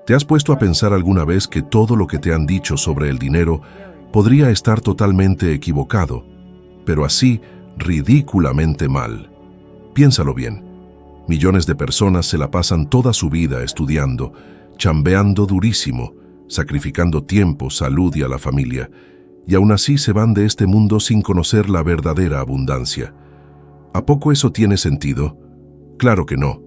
¿Te has puesto a pensar alguna vez que todo lo que te han dicho sobre el dinero podría estar totalmente equivocado, pero así ridículamente mal? Piénsalo bien. Millones de personas se la pasan toda su vida estudiando, chambeando durísimo, sacrificando tiempo, salud y a la familia, y aún así se van de este mundo sin conocer la verdadera abundancia. ¿A poco eso tiene sentido? Claro que no.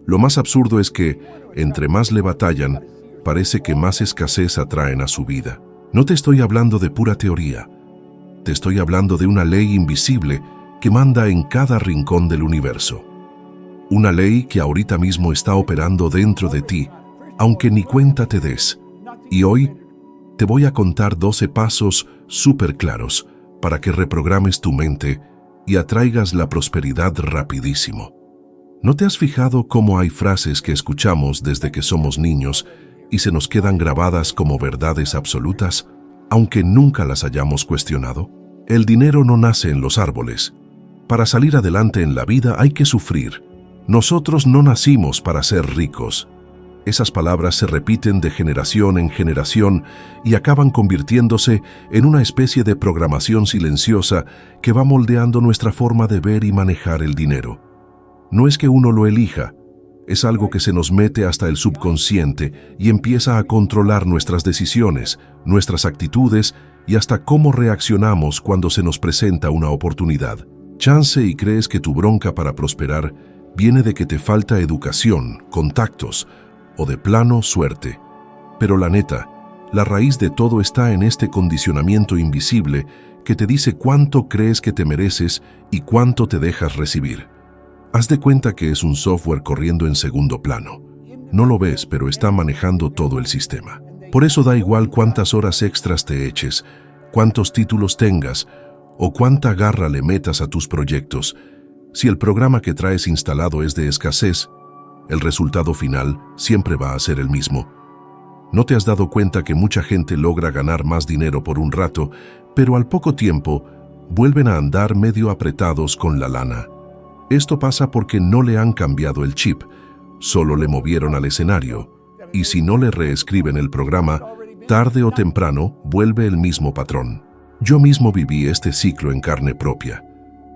Lo más absurdo es que, entre más le batallan, parece que más escasez atraen a su vida. No te estoy hablando de pura teoría. Te estoy hablando de una ley invisible que manda en cada rincón del universo. Una ley que ahorita mismo está operando dentro de ti, aunque ni cuenta te des. Y hoy te voy a contar 12 pasos súper claros para que reprogrames tu mente y atraigas la prosperidad rapidísimo. ¿No te has fijado cómo hay frases que escuchamos desde que somos niños y se nos quedan grabadas como verdades absolutas, aunque nunca las hayamos cuestionado? El dinero no nace en los árboles. Para salir adelante en la vida hay que sufrir. Nosotros no nacimos para ser ricos. Esas palabras se repiten de generación en generación y acaban convirtiéndose en una especie de programación silenciosa que va moldeando nuestra forma de ver y manejar el dinero. No es que uno lo elija, es algo que se nos mete hasta el subconsciente y empieza a controlar nuestras decisiones, nuestras actitudes y hasta cómo reaccionamos cuando se nos presenta una oportunidad. Chance y crees que tu bronca para prosperar viene de que te falta educación, contactos o de plano suerte. Pero la neta, la raíz de todo está en este condicionamiento invisible que te dice cuánto crees que te mereces y cuánto te dejas recibir. Haz de cuenta que es un software corriendo en segundo plano. No lo ves, pero está manejando todo el sistema. Por eso da igual cuántas horas extras te eches, cuántos títulos tengas o cuánta garra le metas a tus proyectos. Si el programa que traes instalado es de escasez, el resultado final siempre va a ser el mismo. ¿No te has dado cuenta que mucha gente logra ganar más dinero por un rato, pero al poco tiempo vuelven a andar medio apretados con la lana? Esto pasa porque no le han cambiado el chip, solo le movieron al escenario, y si no le reescriben el programa, tarde o temprano vuelve el mismo patrón. Yo mismo viví este ciclo en carne propia.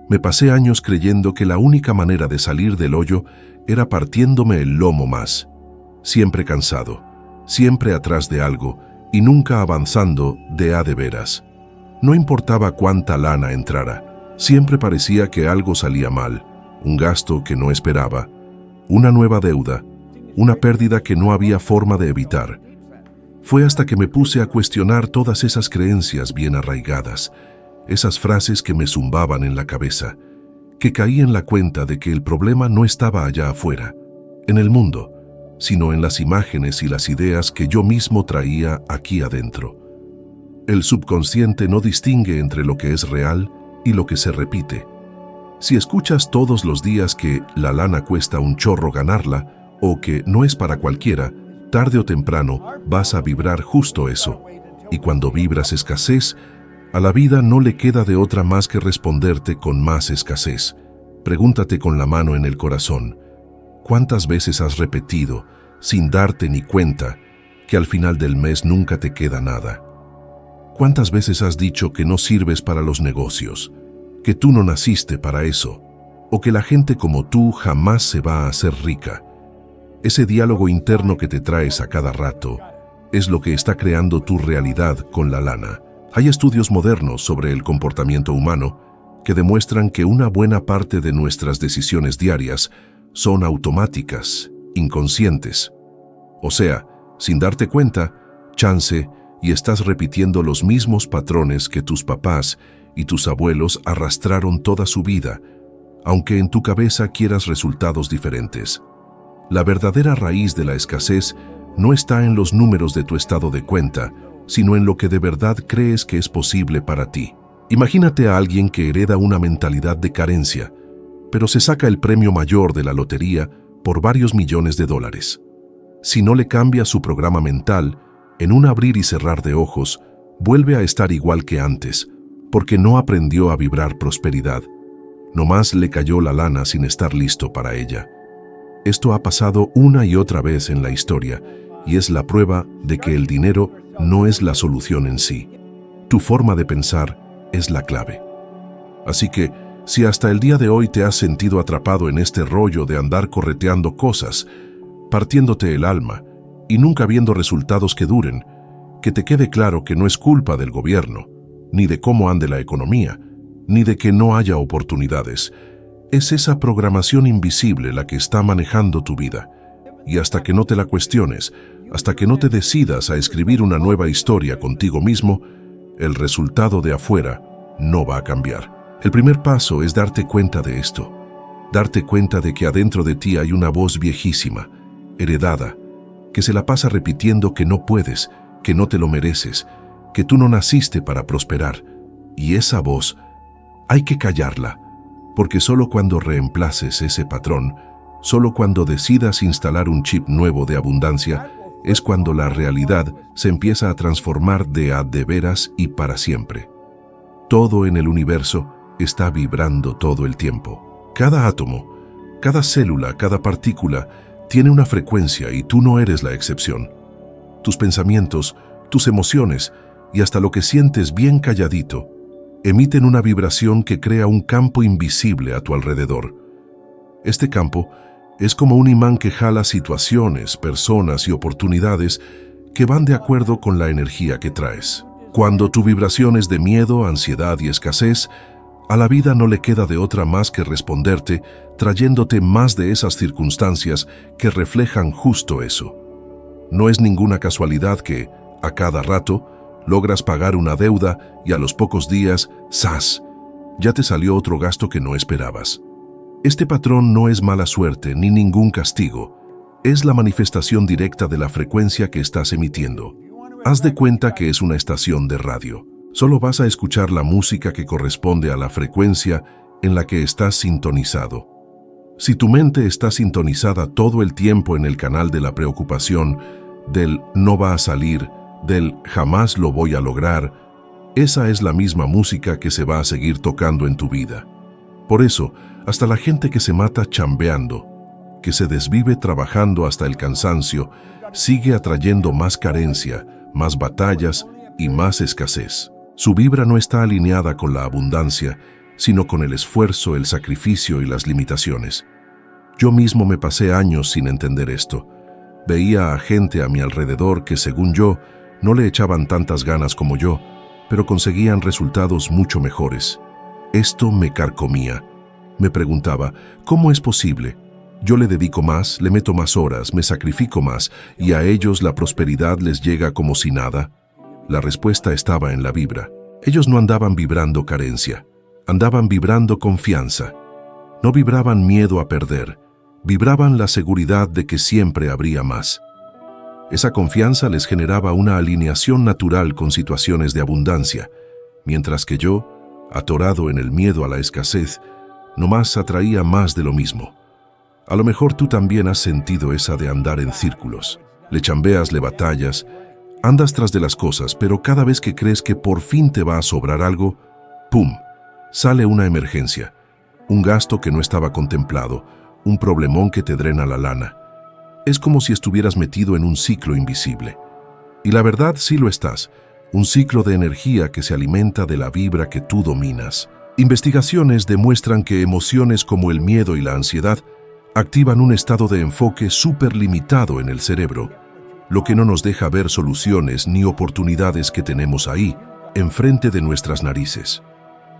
Me pasé años creyendo que la única manera de salir del hoyo era partiéndome el lomo más. Siempre cansado, siempre atrás de algo y nunca avanzando de a de veras. No importaba cuánta lana entrara, siempre parecía que algo salía mal. Un gasto que no esperaba, una nueva deuda, una pérdida que no había forma de evitar. Fue hasta que me puse a cuestionar todas esas creencias bien arraigadas, esas frases que me zumbaban en la cabeza, que caí en la cuenta de que el problema no estaba allá afuera, en el mundo, sino en las imágenes y las ideas que yo mismo traía aquí adentro. El subconsciente no distingue entre lo que es real y lo que se repite. Si escuchas todos los días que la lana cuesta un chorro ganarla o que no es para cualquiera, tarde o temprano vas a vibrar justo eso. Y cuando vibras escasez, a la vida no le queda de otra más que responderte con más escasez. Pregúntate con la mano en el corazón, ¿cuántas veces has repetido, sin darte ni cuenta, que al final del mes nunca te queda nada? ¿Cuántas veces has dicho que no sirves para los negocios, que tú no naciste para eso, o que la gente como tú jamás se va a hacer rica? Ese diálogo interno que te traes a cada rato es lo que está creando tu realidad con la lana. Hay estudios modernos sobre el comportamiento humano que demuestran que una buena parte de nuestras decisiones diarias son automáticas, inconscientes. O sea, sin darte cuenta, chance y estás repitiendo los mismos patrones que tus papás y tus abuelos arrastraron toda su vida, aunque en tu cabeza quieras resultados diferentes. La verdadera raíz de la escasez no está en los números de tu estado de cuenta, sino en lo que de verdad crees que es posible para ti. Imagínate a alguien que hereda una mentalidad de carencia, pero se saca el premio mayor de la lotería por varios millones de dólares. Si no le cambia su programa mental, en un abrir y cerrar de ojos, vuelve a estar igual que antes, porque no aprendió a vibrar prosperidad. Nomás le cayó la lana sin estar listo para ella. Esto ha pasado una y otra vez en la historia, y es la prueba de que el dinero no es la solución en sí. Tu forma de pensar es la clave. Así que, si hasta el día de hoy te has sentido atrapado en este rollo de andar correteando cosas, partiéndote el alma y nunca viendo resultados que duren, que te quede claro que no es culpa del gobierno, ni de cómo ande la economía, ni de que no haya oportunidades. Es esa programación invisible la que está manejando tu vida. Y hasta que no te la cuestiones, hasta que no te decidas a escribir una nueva historia contigo mismo, el resultado de afuera no va a cambiar. El primer paso es darte cuenta de esto. Darte cuenta de que adentro de ti hay una voz viejísima, heredada, que se la pasa repitiendo que no puedes, que no te lo mereces, que tú no naciste para prosperar. Y esa voz hay que callarla, porque solo cuando reemplaces ese patrón, solo cuando decidas instalar un chip nuevo de abundancia, es cuando la realidad se empieza a transformar de a de veras y para siempre. Todo en el universo está vibrando todo el tiempo. Cada átomo, cada célula, cada partícula tiene una frecuencia y tú no eres la excepción. Tus pensamientos, tus emociones y hasta lo que sientes bien calladito emiten una vibración que crea un campo invisible a tu alrededor. Este campo es como un imán que jala situaciones, personas y oportunidades que van de acuerdo con la energía que traes. Cuando tu vibración es de miedo, ansiedad y escasez, a la vida no le queda de otra más que responderte, trayéndote más de esas circunstancias que reflejan justo eso. No es ninguna casualidad que, a cada rato, logras pagar una deuda y a los pocos días, ¡zas!, ya te salió otro gasto que no esperabas. Este patrón no es mala suerte ni ningún castigo, es la manifestación directa de la frecuencia que estás emitiendo. Haz de cuenta que es una estación de radio. Solo vas a escuchar la música que corresponde a la frecuencia en la que estás sintonizado. Si tu mente está sintonizada todo el tiempo en el canal de la preocupación, del no va a salir, del jamás lo voy a lograr, esa es la misma música que se va a seguir tocando en tu vida. Por eso, hasta la gente que se mata chambeando, que se desvive trabajando hasta el cansancio, sigue atrayendo más carencia, más batallas y más escasez. Su vibra no está alineada con la abundancia, sino con el esfuerzo, el sacrificio y las limitaciones. Yo mismo me pasé años sin entender esto. Veía a gente a mi alrededor que, según yo, no le echaban tantas ganas como yo, pero conseguían resultados mucho mejores. Esto me carcomía. Me preguntaba, ¿cómo es posible? Yo le dedico más, le meto más horas, me sacrifico más, y a ellos la prosperidad les llega como si nada. La respuesta estaba en la vibra. Ellos no andaban vibrando carencia, andaban vibrando confianza. No vibraban miedo a perder, vibraban la seguridad de que siempre habría más. Esa confianza les generaba una alineación natural con situaciones de abundancia, mientras que yo, atorado en el miedo a la escasez, nomás atraía más de lo mismo. A lo mejor tú también has sentido esa de andar en círculos. Le chambeas, le batallas, andas tras de las cosas, pero cada vez que crees que por fin te va a sobrar algo, ¡pum!, sale una emergencia, un gasto que no estaba contemplado, un problemón que te drena la lana. Es como si estuvieras metido en un ciclo invisible. Y la verdad sí lo estás, un ciclo de energía que se alimenta de la vibra que tú dominas. Investigaciones demuestran que emociones como el miedo y la ansiedad activan un estado de enfoque súper limitado en el cerebro, lo que no nos deja ver soluciones ni oportunidades que tenemos ahí, enfrente de nuestras narices.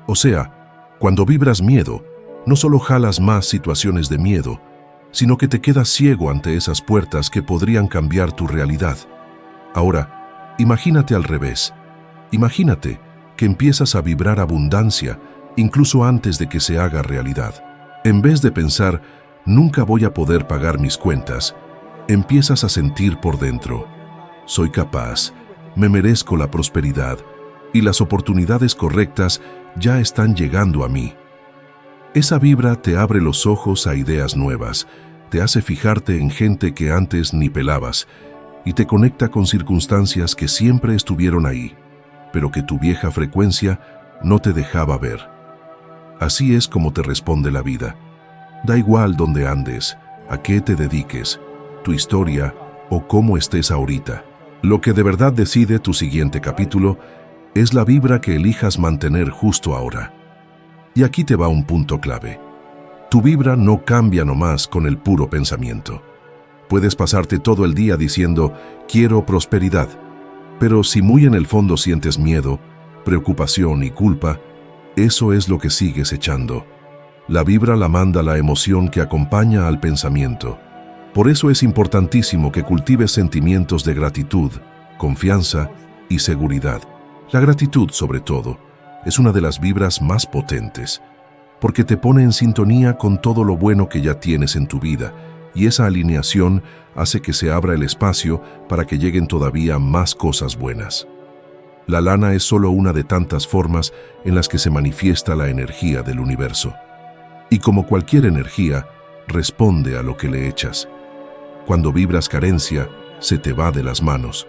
O sea, cuando vibras miedo, no solo jalas más situaciones de miedo, sino que te quedas ciego ante esas puertas que podrían cambiar tu realidad. Ahora, imagínate al revés. Imagínate que empiezas a vibrar abundancia incluso antes de que se haga realidad. En vez de pensar, nunca voy a poder pagar mis cuentas, empiezas a sentir por dentro, soy capaz, me merezco la prosperidad y las oportunidades correctas ya están llegando a mí. Esa vibra te abre los ojos a ideas nuevas, te hace fijarte en gente que antes ni pelabas y te conecta con circunstancias que siempre estuvieron ahí, pero que tu vieja frecuencia no te dejaba ver. Así es como te responde la vida. Da igual dónde andes, a qué te dediques, tu historia o cómo estés ahorita. Lo que de verdad decide tu siguiente capítulo es la vibra que elijas mantener justo ahora. Y aquí te va un punto clave. Tu vibra no cambia nomás con el puro pensamiento. Puedes pasarte todo el día diciendo, quiero prosperidad, pero si muy en el fondo sientes miedo, preocupación y culpa, eso es lo que sigues echando. La vibra la manda la emoción que acompaña al pensamiento. Por eso es importantísimo que cultives sentimientos de gratitud, confianza y seguridad. La gratitud, sobre todo, es una de las vibras más potentes, porque te pone en sintonía con todo lo bueno que ya tienes en tu vida, y esa alineación hace que se abra el espacio para que lleguen todavía más cosas buenas. La lana es solo una de tantas formas en las que se manifiesta la energía del universo. Y como cualquier energía, responde a lo que le echas. Cuando vibras carencia, se te va de las manos.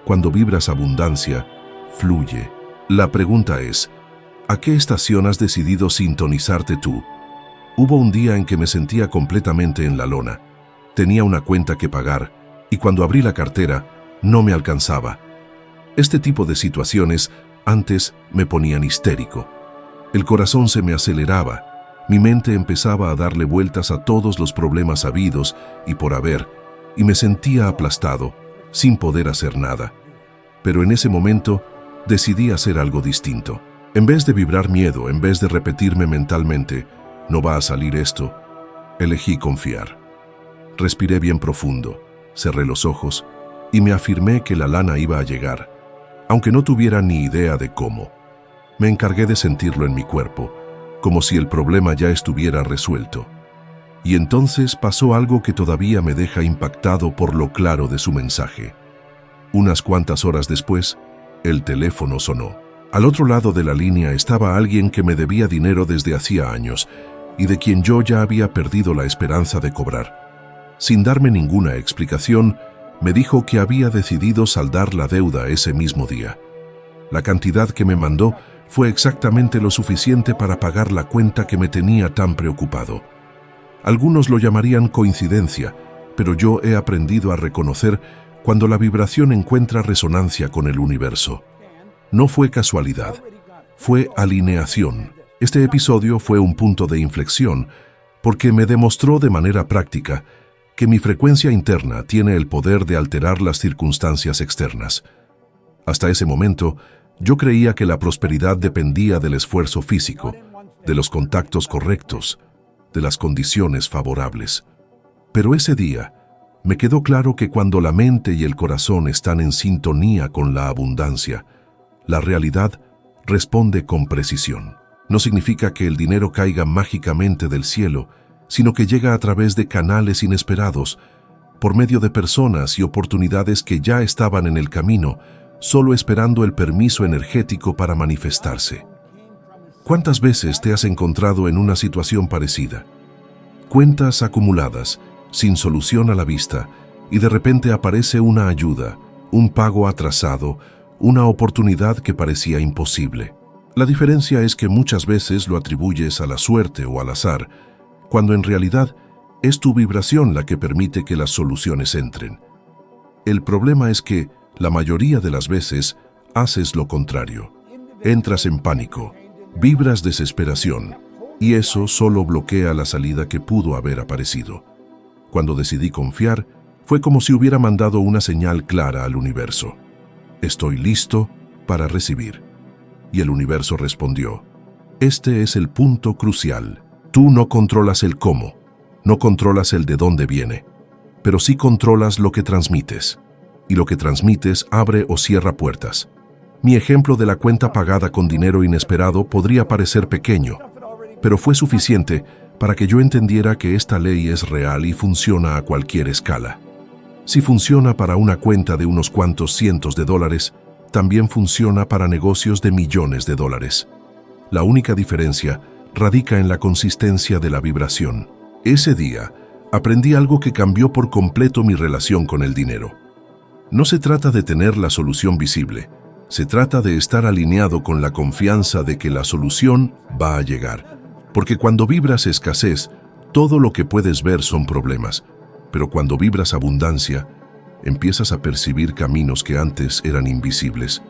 Cuando vibras abundancia, fluye. La pregunta es, ¿a qué estación has decidido sintonizarte tú? Hubo un día en que me sentía completamente en la lona. Tenía una cuenta que pagar y cuando abrí la cartera, no me alcanzaba. Este tipo de situaciones antes me ponían histérico. El corazón se me aceleraba. Mi mente empezaba a darle vueltas a todos los problemas habidos y por haber, y me sentía aplastado, sin poder hacer nada. Pero en ese momento, decidí hacer algo distinto. En vez de vibrar miedo, en vez de repetirme mentalmente, no va a salir esto, elegí confiar. Respiré bien profundo, cerré los ojos y me afirmé que la lana iba a llegar, aunque no tuviera ni idea de cómo. Me encargué de sentirlo en mi cuerpo, como si el problema ya estuviera resuelto. Y entonces pasó algo que todavía me deja impactado por lo claro de su mensaje. Unas cuantas horas después, el teléfono sonó. Al otro lado de la línea estaba alguien que me debía dinero desde hacía años y de quien yo ya había perdido la esperanza de cobrar. Sin darme ninguna explicación, me dijo que había decidido saldar la deuda ese mismo día. La cantidad que me mandó fue exactamente lo suficiente para pagar la cuenta que me tenía tan preocupado. Algunos lo llamarían coincidencia, pero yo he aprendido a reconocer cuando la vibración encuentra resonancia con el universo. No fue casualidad, fue alineación. Este episodio fue un punto de inflexión porque me demostró de manera práctica que mi frecuencia interna tiene el poder de alterar las circunstancias externas. Hasta ese momento, yo creía que la prosperidad dependía del esfuerzo físico, de los contactos correctos, de las condiciones favorables. Pero ese día, me quedó claro que cuando la mente y el corazón están en sintonía con la abundancia, la realidad responde con precisión. No significa que el dinero caiga mágicamente del cielo, sino que llega a través de canales inesperados, por medio de personas y oportunidades que ya estaban en el camino, solo esperando el permiso energético para manifestarse. ¿Cuántas veces te has encontrado en una situación parecida? Cuentas acumuladas, sin solución a la vista, y de repente aparece una ayuda, un pago atrasado, una oportunidad que parecía imposible. La diferencia es que muchas veces lo atribuyes a la suerte o al azar, cuando en realidad es tu vibración la que permite que las soluciones entren. El problema es que, la mayoría de las veces, haces lo contrario. Entras en pánico, vibras desesperación, y eso solo bloquea la salida que pudo haber aparecido. Cuando decidí confiar, fue como si hubiera mandado una señal clara al universo. Estoy listo para recibir. Y el universo respondió, este es el punto crucial. Tú no controlas el cómo, no controlas el de dónde viene, pero sí controlas lo que transmites. Y lo que transmites abre o cierra puertas. Mi ejemplo de la cuenta pagada con dinero inesperado podría parecer pequeño, pero fue suficiente para que yo entendiera que esta ley es real y funciona a cualquier escala. Si funciona para una cuenta de unos cuantos cientos de dólares, también funciona para negocios de millones de dólares. La única diferencia radica en la consistencia de la vibración. Ese día, aprendí algo que cambió por completo mi relación con el dinero. No se trata de tener la solución visible, se trata de estar alineado con la confianza de que la solución va a llegar. Porque cuando vibras escasez, todo lo que puedes ver son problemas, pero cuando vibras abundancia, empiezas a percibir caminos que antes eran invisibles.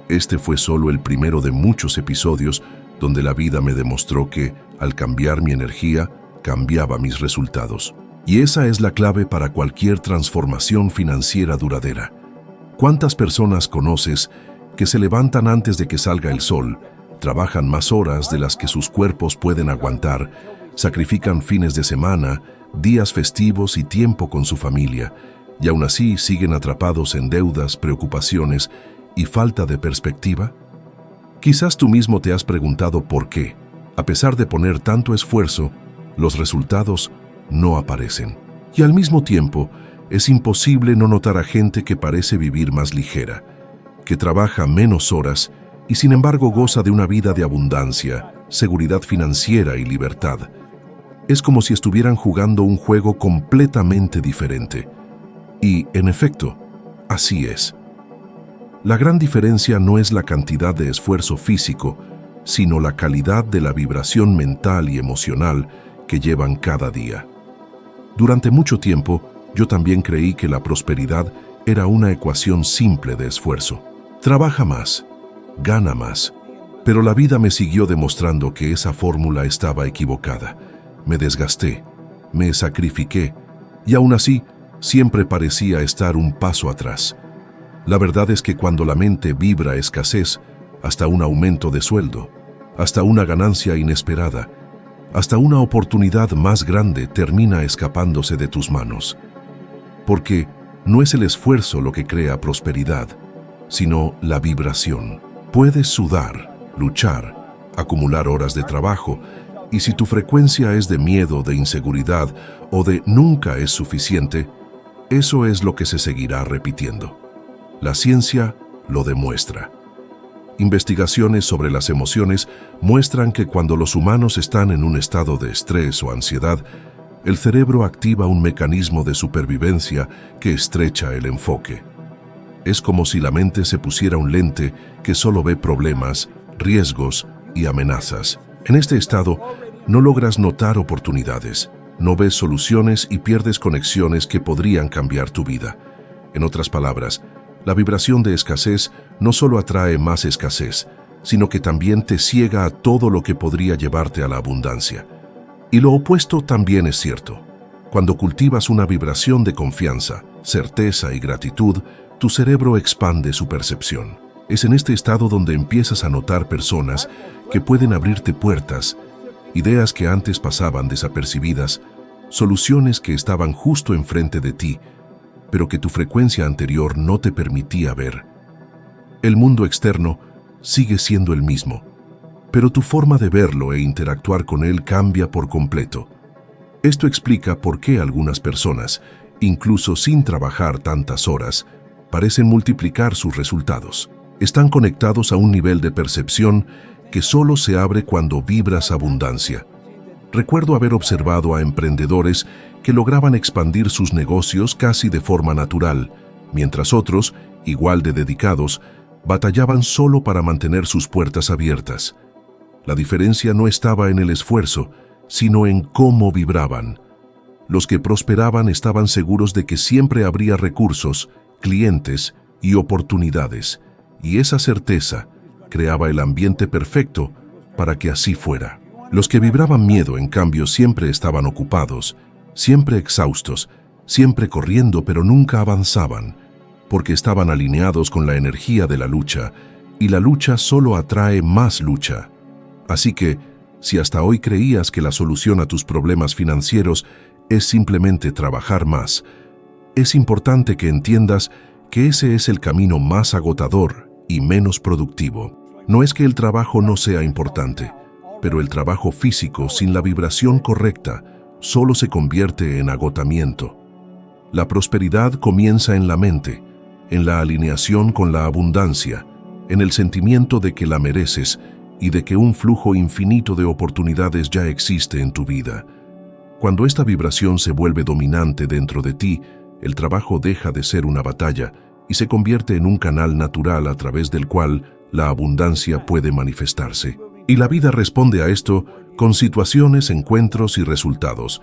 Este fue solo el primero de muchos episodios donde la vida me demostró que, al cambiar mi energía, cambiaba mis resultados. Y esa es la clave para cualquier transformación financiera duradera. ¿Cuántas personas conoces que se levantan antes de que salga el sol, trabajan más horas de las que sus cuerpos pueden aguantar, sacrifican fines de semana, días festivos y tiempo con su familia, y aún así siguen atrapados en deudas, preocupaciones y falta de perspectiva? Quizás tú mismo te has preguntado por qué, a pesar de poner tanto esfuerzo, los resultados no aparecen. Y al mismo tiempo, es imposible no notar a gente que parece vivir más ligera, que trabaja menos horas y sin embargo goza de una vida de abundancia, seguridad financiera y libertad. Es como si estuvieran jugando un juego completamente diferente. Y, en efecto, así es. La gran diferencia no es la cantidad de esfuerzo físico, sino la calidad de la vibración mental y emocional que llevan cada día. Durante mucho tiempo, yo también creí que la prosperidad era una ecuación simple de esfuerzo. Trabaja más, gana más. Pero la vida me siguió demostrando que esa fórmula estaba equivocada. Me desgasté, me sacrifiqué, y aún así, siempre parecía estar un paso atrás. La verdad es que cuando la mente vibra escasez, hasta un aumento de sueldo, hasta una ganancia inesperada, hasta una oportunidad más grande termina escapándose de tus manos. Porque no es el esfuerzo lo que crea prosperidad, sino la vibración. Puedes sudar, luchar, acumular horas de trabajo, y si tu frecuencia es de miedo, de inseguridad o de nunca es suficiente, eso es lo que se seguirá repitiendo. La ciencia lo demuestra. Investigaciones sobre las emociones muestran que cuando los humanos están en un estado de estrés o ansiedad, el cerebro activa un mecanismo de supervivencia que estrecha el enfoque. Es como si la mente se pusiera un lente que solo ve problemas, riesgos y amenazas. En este estado, no logras notar oportunidades, no ves soluciones y pierdes conexiones que podrían cambiar tu vida. En otras palabras, la vibración de escasez no solo atrae más escasez, sino que también te ciega a todo lo que podría llevarte a la abundancia. Y lo opuesto también es cierto. Cuando cultivas una vibración de confianza, certeza y gratitud, tu cerebro expande su percepción. Es en este estado donde empiezas a notar personas que pueden abrirte puertas, ideas que antes pasaban desapercibidas, soluciones que estaban justo enfrente de ti, pero que tu frecuencia anterior no te permitía ver. El mundo externo sigue siendo el mismo, pero tu forma de verlo e interactuar con él cambia por completo. Esto explica por qué algunas personas, incluso sin trabajar tantas horas, parecen multiplicar sus resultados. Están conectados a un nivel de percepción que solo se abre cuando vibras abundancia. Recuerdo haber observado a emprendedores que lograban expandir sus negocios casi de forma natural, mientras otros, igual de dedicados, batallaban solo para mantener sus puertas abiertas. La diferencia no estaba en el esfuerzo, sino en cómo vibraban. Los que prosperaban estaban seguros de que siempre habría recursos, clientes y oportunidades, y esa certeza creaba el ambiente perfecto para que así fuera. Los que vibraban miedo, en cambio, siempre estaban ocupados, siempre exhaustos, siempre corriendo, pero nunca avanzaban, porque estaban alineados con la energía de la lucha, y la lucha solo atrae más lucha. Así que, si hasta hoy creías que la solución a tus problemas financieros es simplemente trabajar más, es importante que entiendas que ese es el camino más agotador y menos productivo. No es que el trabajo no sea importante, pero el trabajo físico sin la vibración correcta solo se convierte en agotamiento. La prosperidad comienza en la mente, en la alineación con la abundancia, en el sentimiento de que la mereces y de que un flujo infinito de oportunidades ya existe en tu vida. Cuando esta vibración se vuelve dominante dentro de ti, el trabajo deja de ser una batalla y se convierte en un canal natural a través del cual la abundancia puede manifestarse. Y la vida responde a esto con situaciones, encuentros y resultados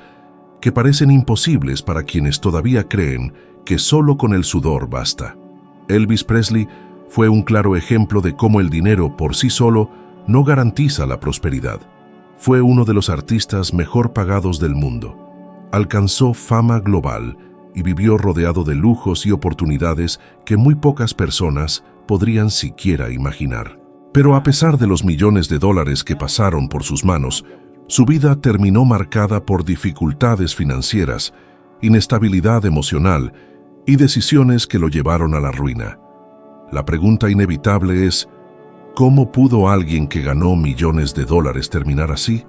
que parecen imposibles para quienes todavía creen que solo con el sudor basta. Elvis Presley fue un claro ejemplo de cómo el dinero por sí solo no garantiza la prosperidad. Fue uno de los artistas mejor pagados del mundo. Alcanzó fama global y vivió rodeado de lujos y oportunidades que muy pocas personas podrían siquiera imaginar. Pero a pesar de los millones de dólares que pasaron por sus manos, su vida terminó marcada por dificultades financieras, inestabilidad emocional y decisiones que lo llevaron a la ruina. La pregunta inevitable es, ¿cómo pudo alguien que ganó millones de dólares terminar así?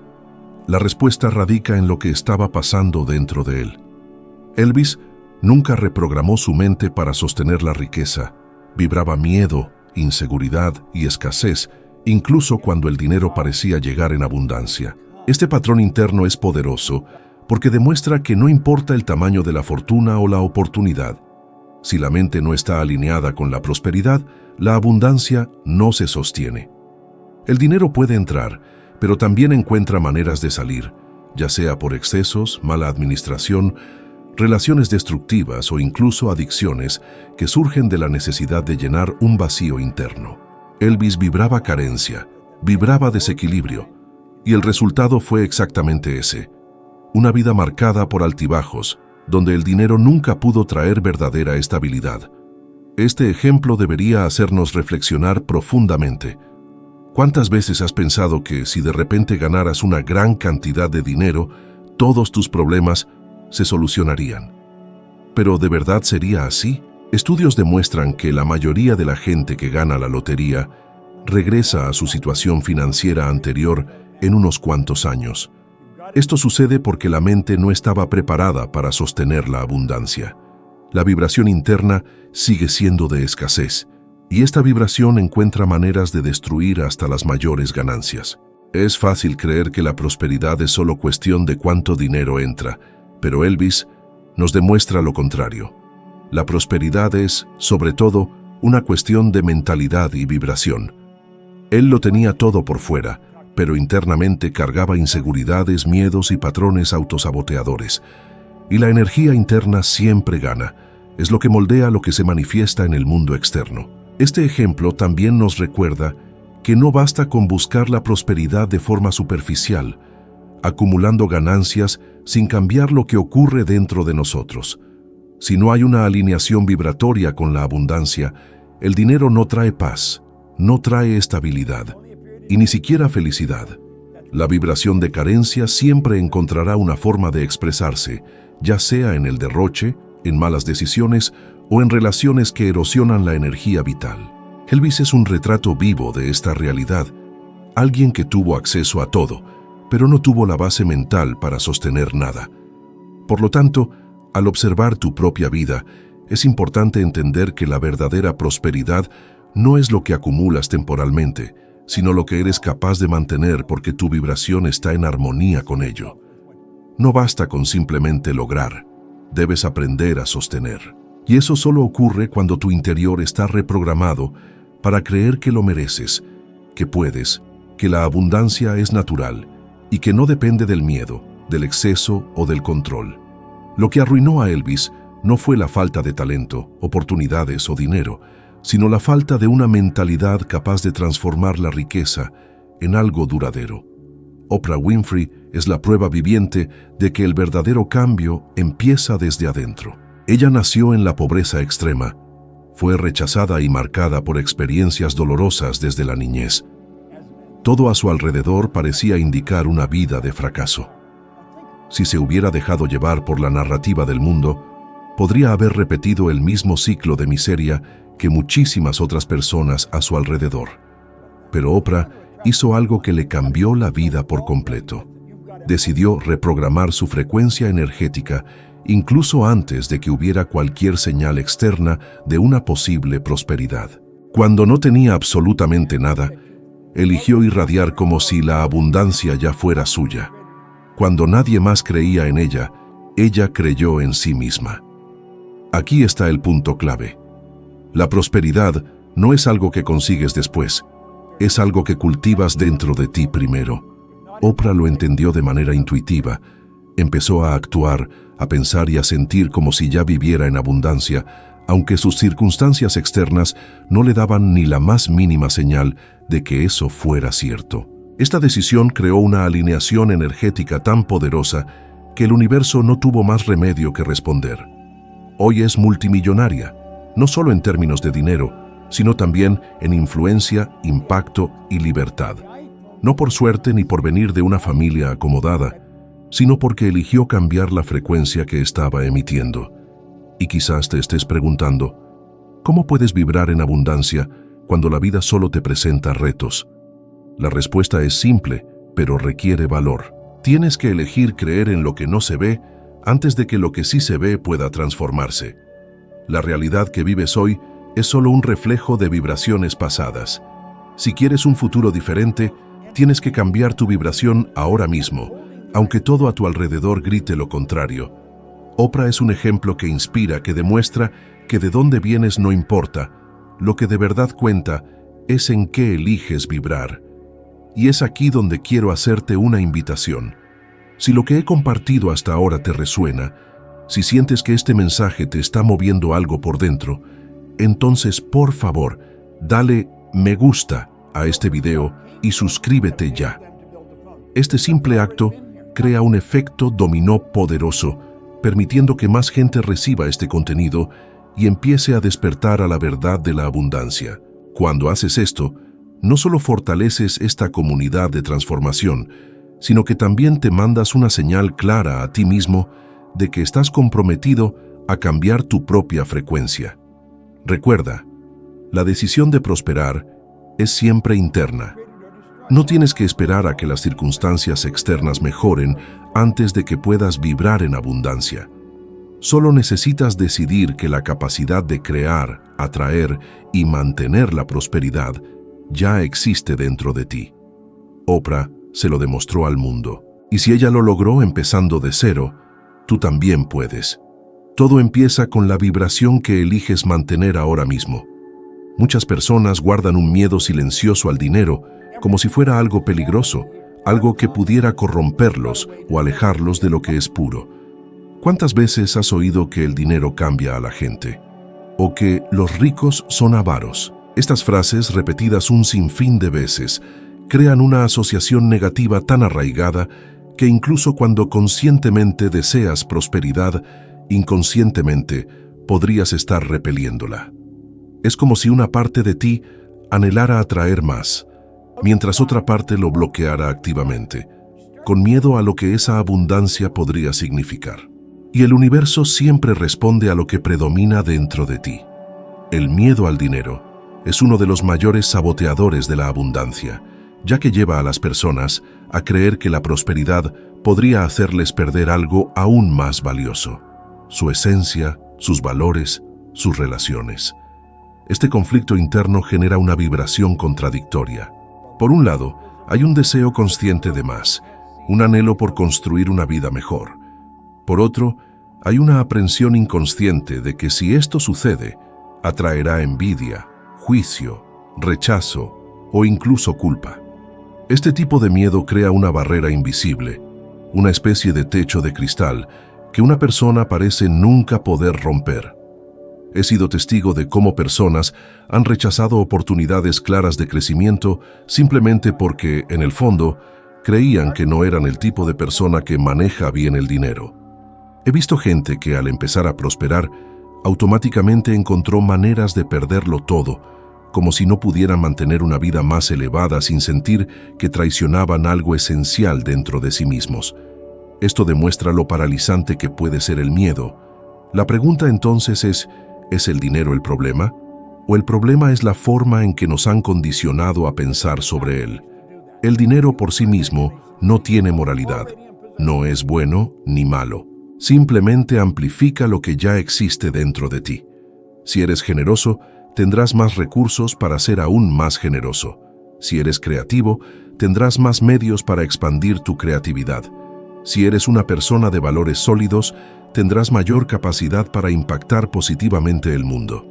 La respuesta radica en lo que estaba pasando dentro de él. Elvis nunca reprogramó su mente para sostener la riqueza. Vibraba miedo, inseguridad y escasez, incluso cuando el dinero parecía llegar en abundancia. Este patrón interno es poderoso porque demuestra que no importa el tamaño de la fortuna o la oportunidad. Si la mente no está alineada con la prosperidad, la abundancia no se sostiene. El dinero puede entrar, pero también encuentra maneras de salir, ya sea por excesos, mala administración, relaciones destructivas o incluso adicciones que surgen de la necesidad de llenar un vacío interno. Elvis vibraba carencia, vibraba desequilibrio, y el resultado fue exactamente ese: una vida marcada por altibajos, donde el dinero nunca pudo traer verdadera estabilidad. Este ejemplo debería hacernos reflexionar profundamente. ¿Cuántas veces has pensado que si de repente ganaras una gran cantidad de dinero, todos tus problemas se solucionarían? ¿Pero de verdad sería así? Estudios demuestran que la mayoría de la gente que gana la lotería regresa a su situación financiera anterior en unos cuantos años. Esto sucede porque la mente no estaba preparada para sostener la abundancia. La vibración interna sigue siendo de escasez, y esta vibración encuentra maneras de destruir hasta las mayores ganancias. Es fácil creer que la prosperidad es solo cuestión de cuánto dinero entra, pero Elvis nos demuestra lo contrario. La prosperidad es, sobre todo, una cuestión de mentalidad y vibración. Él lo tenía todo por fuera, pero internamente cargaba inseguridades, miedos y patrones autosaboteadores. Y la energía interna siempre gana. Es lo que moldea lo que se manifiesta en el mundo externo. Este ejemplo también nos recuerda que no basta con buscar la prosperidad de forma superficial, acumulando ganancias sin cambiar lo que ocurre dentro de nosotros. Si no hay una alineación vibratoria con la abundancia, el dinero no trae paz, no trae estabilidad y ni siquiera felicidad. La vibración de carencia siempre encontrará una forma de expresarse, ya sea en el derroche, en malas decisiones o en relaciones que erosionan la energía vital. Elvis es un retrato vivo de esta realidad, alguien que tuvo acceso a todo, pero no tuvo la base mental para sostener nada. Por lo tanto, al observar tu propia vida, es importante entender que la verdadera prosperidad no es lo que acumulas temporalmente, sino lo que eres capaz de mantener porque tu vibración está en armonía con ello. No basta con simplemente lograr, debes aprender a sostener. Y eso solo ocurre cuando tu interior está reprogramado para creer que lo mereces, que puedes, que la abundancia es natural y que no depende del miedo, del exceso o del control. Lo que arruinó a Elvis no fue la falta de talento, oportunidades o dinero, sino la falta de una mentalidad capaz de transformar la riqueza en algo duradero. Oprah Winfrey es la prueba viviente de que el verdadero cambio empieza desde adentro. Ella nació en la pobreza extrema, fue rechazada y marcada por experiencias dolorosas desde la niñez. Todo a su alrededor parecía indicar una vida de fracaso. Si se hubiera dejado llevar por la narrativa del mundo, podría haber repetido el mismo ciclo de miseria que muchísimas otras personas a su alrededor. Pero Oprah hizo algo que le cambió la vida por completo. Decidió reprogramar su frecuencia energética incluso antes de que hubiera cualquier señal externa de una posible prosperidad. Cuando no tenía absolutamente nada, eligió irradiar como si la abundancia ya fuera suya. Cuando nadie más creía en ella, ella creyó en sí misma. Aquí está el punto clave. La prosperidad no es algo que consigues después, es algo que cultivas dentro de ti primero. Oprah lo entendió de manera intuitiva, Empezó a actuar, a pensar y a sentir como si ya viviera en abundancia, aunque sus circunstancias externas no le daban ni la más mínima señal de que eso fuera cierto. Esta decisión creó una alineación energética tan poderosa que el universo no tuvo más remedio que responder. Hoy es multimillonaria, no solo en términos de dinero, sino también en influencia, impacto y libertad. No por suerte ni por venir de una familia acomodada, sino porque eligió cambiar la frecuencia que estaba emitiendo. Y quizás te estés preguntando, ¿cómo puedes vibrar en abundancia cuando la vida solo te presenta retos? La respuesta es simple, pero requiere valor. Tienes que elegir creer en lo que no se ve antes de que lo que sí se ve pueda transformarse. La realidad que vives hoy es solo un reflejo de vibraciones pasadas. Si quieres un futuro diferente, tienes que cambiar tu vibración ahora mismo, aunque todo a tu alrededor grite lo contrario. Oprah es un ejemplo que inspira, que demuestra que de dónde vienes no importa. Lo que de verdad cuenta es en qué eliges vibrar. Y es aquí donde quiero hacerte una invitación. Si lo que he compartido hasta ahora te resuena, si sientes que este mensaje te está moviendo algo por dentro, entonces por favor, dale me gusta a este video y suscríbete ya. Este simple acto crea un efecto dominó poderoso, permitiendo que más gente reciba este contenido y empiece a despertar a la verdad de la abundancia. Cuando haces esto, no solo fortaleces esta comunidad de transformación, sino que también te mandas una señal clara a ti mismo de que estás comprometido a cambiar tu propia frecuencia. Recuerda, la decisión de prosperar es siempre interna. No tienes que esperar a que las circunstancias externas mejoren antes de que puedas vibrar en abundancia. Solo necesitas decidir que la capacidad de crear, atraer y mantener la prosperidad ya existe dentro de ti. Oprah se lo demostró al mundo. Y si ella lo logró empezando de cero, tú también puedes. Todo empieza con la vibración que eliges mantener ahora mismo. Muchas personas guardan un miedo silencioso al dinero como si fuera algo peligroso, algo que pudiera corromperlos o alejarlos de lo que es puro. ¿Cuántas veces has oído que el dinero cambia a la gente? O que los ricos son avaros. Estas frases, repetidas un sinfín de veces, crean una asociación negativa tan arraigada que incluso cuando conscientemente deseas prosperidad, inconscientemente podrías estar repeliéndola. Es como si una parte de ti anhelara atraer más, mientras otra parte lo bloqueara activamente, con miedo a lo que esa abundancia podría significar. Y el universo siempre responde a lo que predomina dentro de ti. El miedo al dinero es uno de los mayores saboteadores de la abundancia, ya que lleva a las personas a creer que la prosperidad podría hacerles perder algo aún más valioso: su esencia, sus valores, sus relaciones. Este conflicto interno genera una vibración contradictoria. Por un lado, hay un deseo consciente de más, un anhelo por construir una vida mejor. Por otro, hay una aprensión inconsciente de que si esto sucede, atraerá envidia, juicio, rechazo o incluso culpa. Este tipo de miedo crea una barrera invisible, una especie de techo de cristal que una persona parece nunca poder romper. He sido testigo de cómo personas han rechazado oportunidades claras de crecimiento simplemente porque, en el fondo, creían que no eran el tipo de persona que maneja bien el dinero. He visto gente que, al empezar a prosperar, automáticamente encontró maneras de perderlo todo, como si no pudieran mantener una vida más elevada sin sentir que traicionaban algo esencial dentro de sí mismos. Esto demuestra lo paralizante que puede ser el miedo. La pregunta entonces ¿es el dinero el problema? ¿O el problema es la forma en que nos han condicionado a pensar sobre él? El dinero por sí mismo no tiene moralidad, no es bueno ni malo. Simplemente amplifica lo que ya existe dentro de ti. Si eres generoso, tendrás más recursos para ser aún más generoso. Si eres creativo, tendrás más medios para expandir tu creatividad. Si eres una persona de valores sólidos, tendrás mayor capacidad para impactar positivamente el mundo.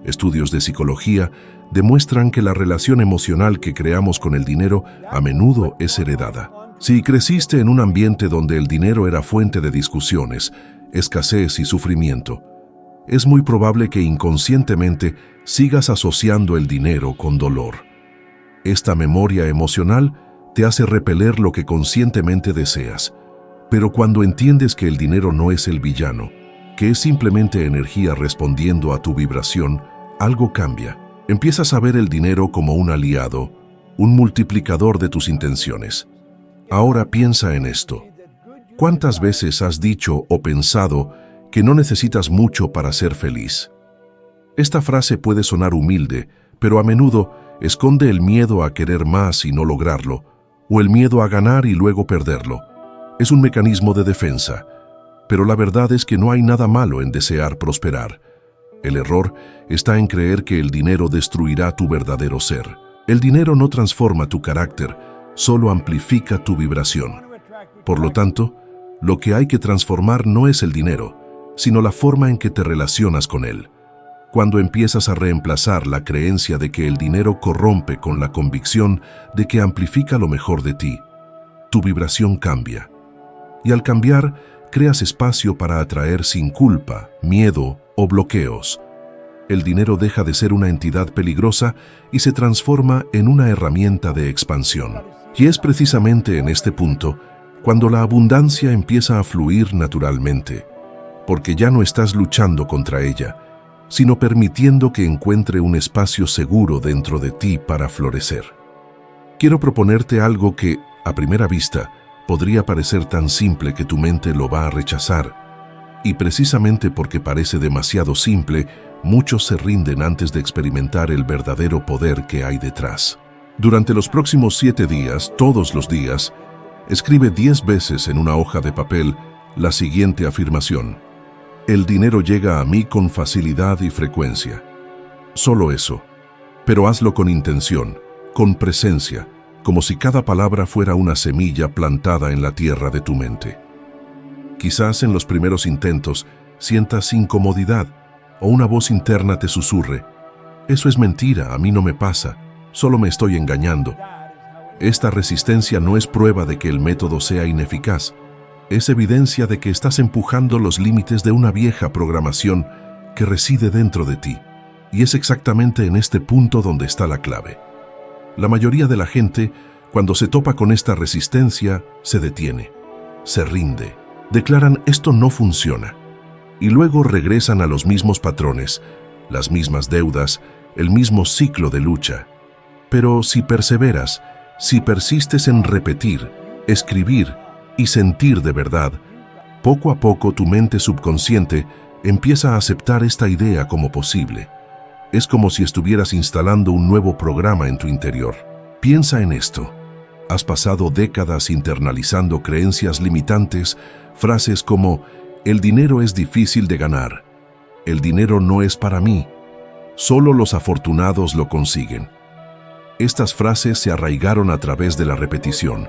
Estudios de psicología demuestran que la relación emocional que creamos con el dinero a menudo es heredada. Si creciste en un ambiente donde el dinero era fuente de discusiones, escasez y sufrimiento, es muy probable que inconscientemente sigas asociando el dinero con dolor. Esta memoria emocional te hace repeler lo que conscientemente deseas. Pero cuando entiendes que el dinero no es el villano, que es simplemente energía respondiendo a tu vibración, algo cambia. Empiezas a ver el dinero como un aliado, un multiplicador de tus intenciones. Ahora piensa en esto. ¿Cuántas veces has dicho o pensado que no necesitas mucho para ser feliz? Esta frase puede sonar humilde, pero a menudo esconde el miedo a querer más y no lograrlo, o el miedo a ganar y luego perderlo. Es un mecanismo de defensa, pero la verdad es que no hay nada malo en desear prosperar. El error está en creer que el dinero destruirá tu verdadero ser. El dinero no transforma tu carácter, solo amplifica tu vibración. Por lo tanto, lo que hay que transformar no es el dinero, sino la forma en que te relacionas con él. Cuando empiezas a reemplazar la creencia de que el dinero corrompe con la convicción de que amplifica lo mejor de ti, tu vibración cambia. Y al cambiar, creas espacio para atraer sin culpa, miedo o bloqueos. El dinero deja de ser una entidad peligrosa y se transforma en una herramienta de expansión. Y es precisamente en este punto cuando la abundancia empieza a fluir naturalmente, porque ya no estás luchando contra ella, sino permitiendo que encuentre un espacio seguro dentro de ti para florecer. Quiero proponerte algo que, a primera vista, podría parecer tan simple que tu mente lo va a rechazar. Y precisamente porque parece demasiado simple, muchos se rinden antes de experimentar el verdadero poder que hay detrás. Durante los próximos 7 días, todos los días, escribe 10 veces en una hoja de papel la siguiente afirmación: el dinero llega a mí con facilidad y frecuencia. Solo eso, pero hazlo con intención, con presencia, como si cada palabra fuera una semilla plantada en la tierra de tu mente. Quizás en los primeros intentos sientas incomodidad o una voz interna te susurre: eso es mentira, a mí no me pasa, solo me estoy engañando. Esta resistencia no es prueba de que el método sea ineficaz, es evidencia de que estás empujando los límites de una vieja programación que reside dentro de ti. Y es exactamente en este punto donde está la clave. La mayoría de la gente, cuando se topa con esta resistencia, se detiene, se rinde, declaran esto no funciona, y luego regresan a los mismos patrones, las mismas deudas, el mismo ciclo de lucha. Pero si perseveras, si persistes en repetir, escribir y sentir de verdad, poco a poco tu mente subconsciente empieza a aceptar esta idea como posible. Es como si estuvieras instalando un nuevo programa en tu interior. Piensa en esto. Has pasado décadas internalizando creencias limitantes, frases como: el dinero es difícil de ganar, el dinero no es para mí, solo los afortunados lo consiguen. Estas frases se arraigaron a través de la repetición,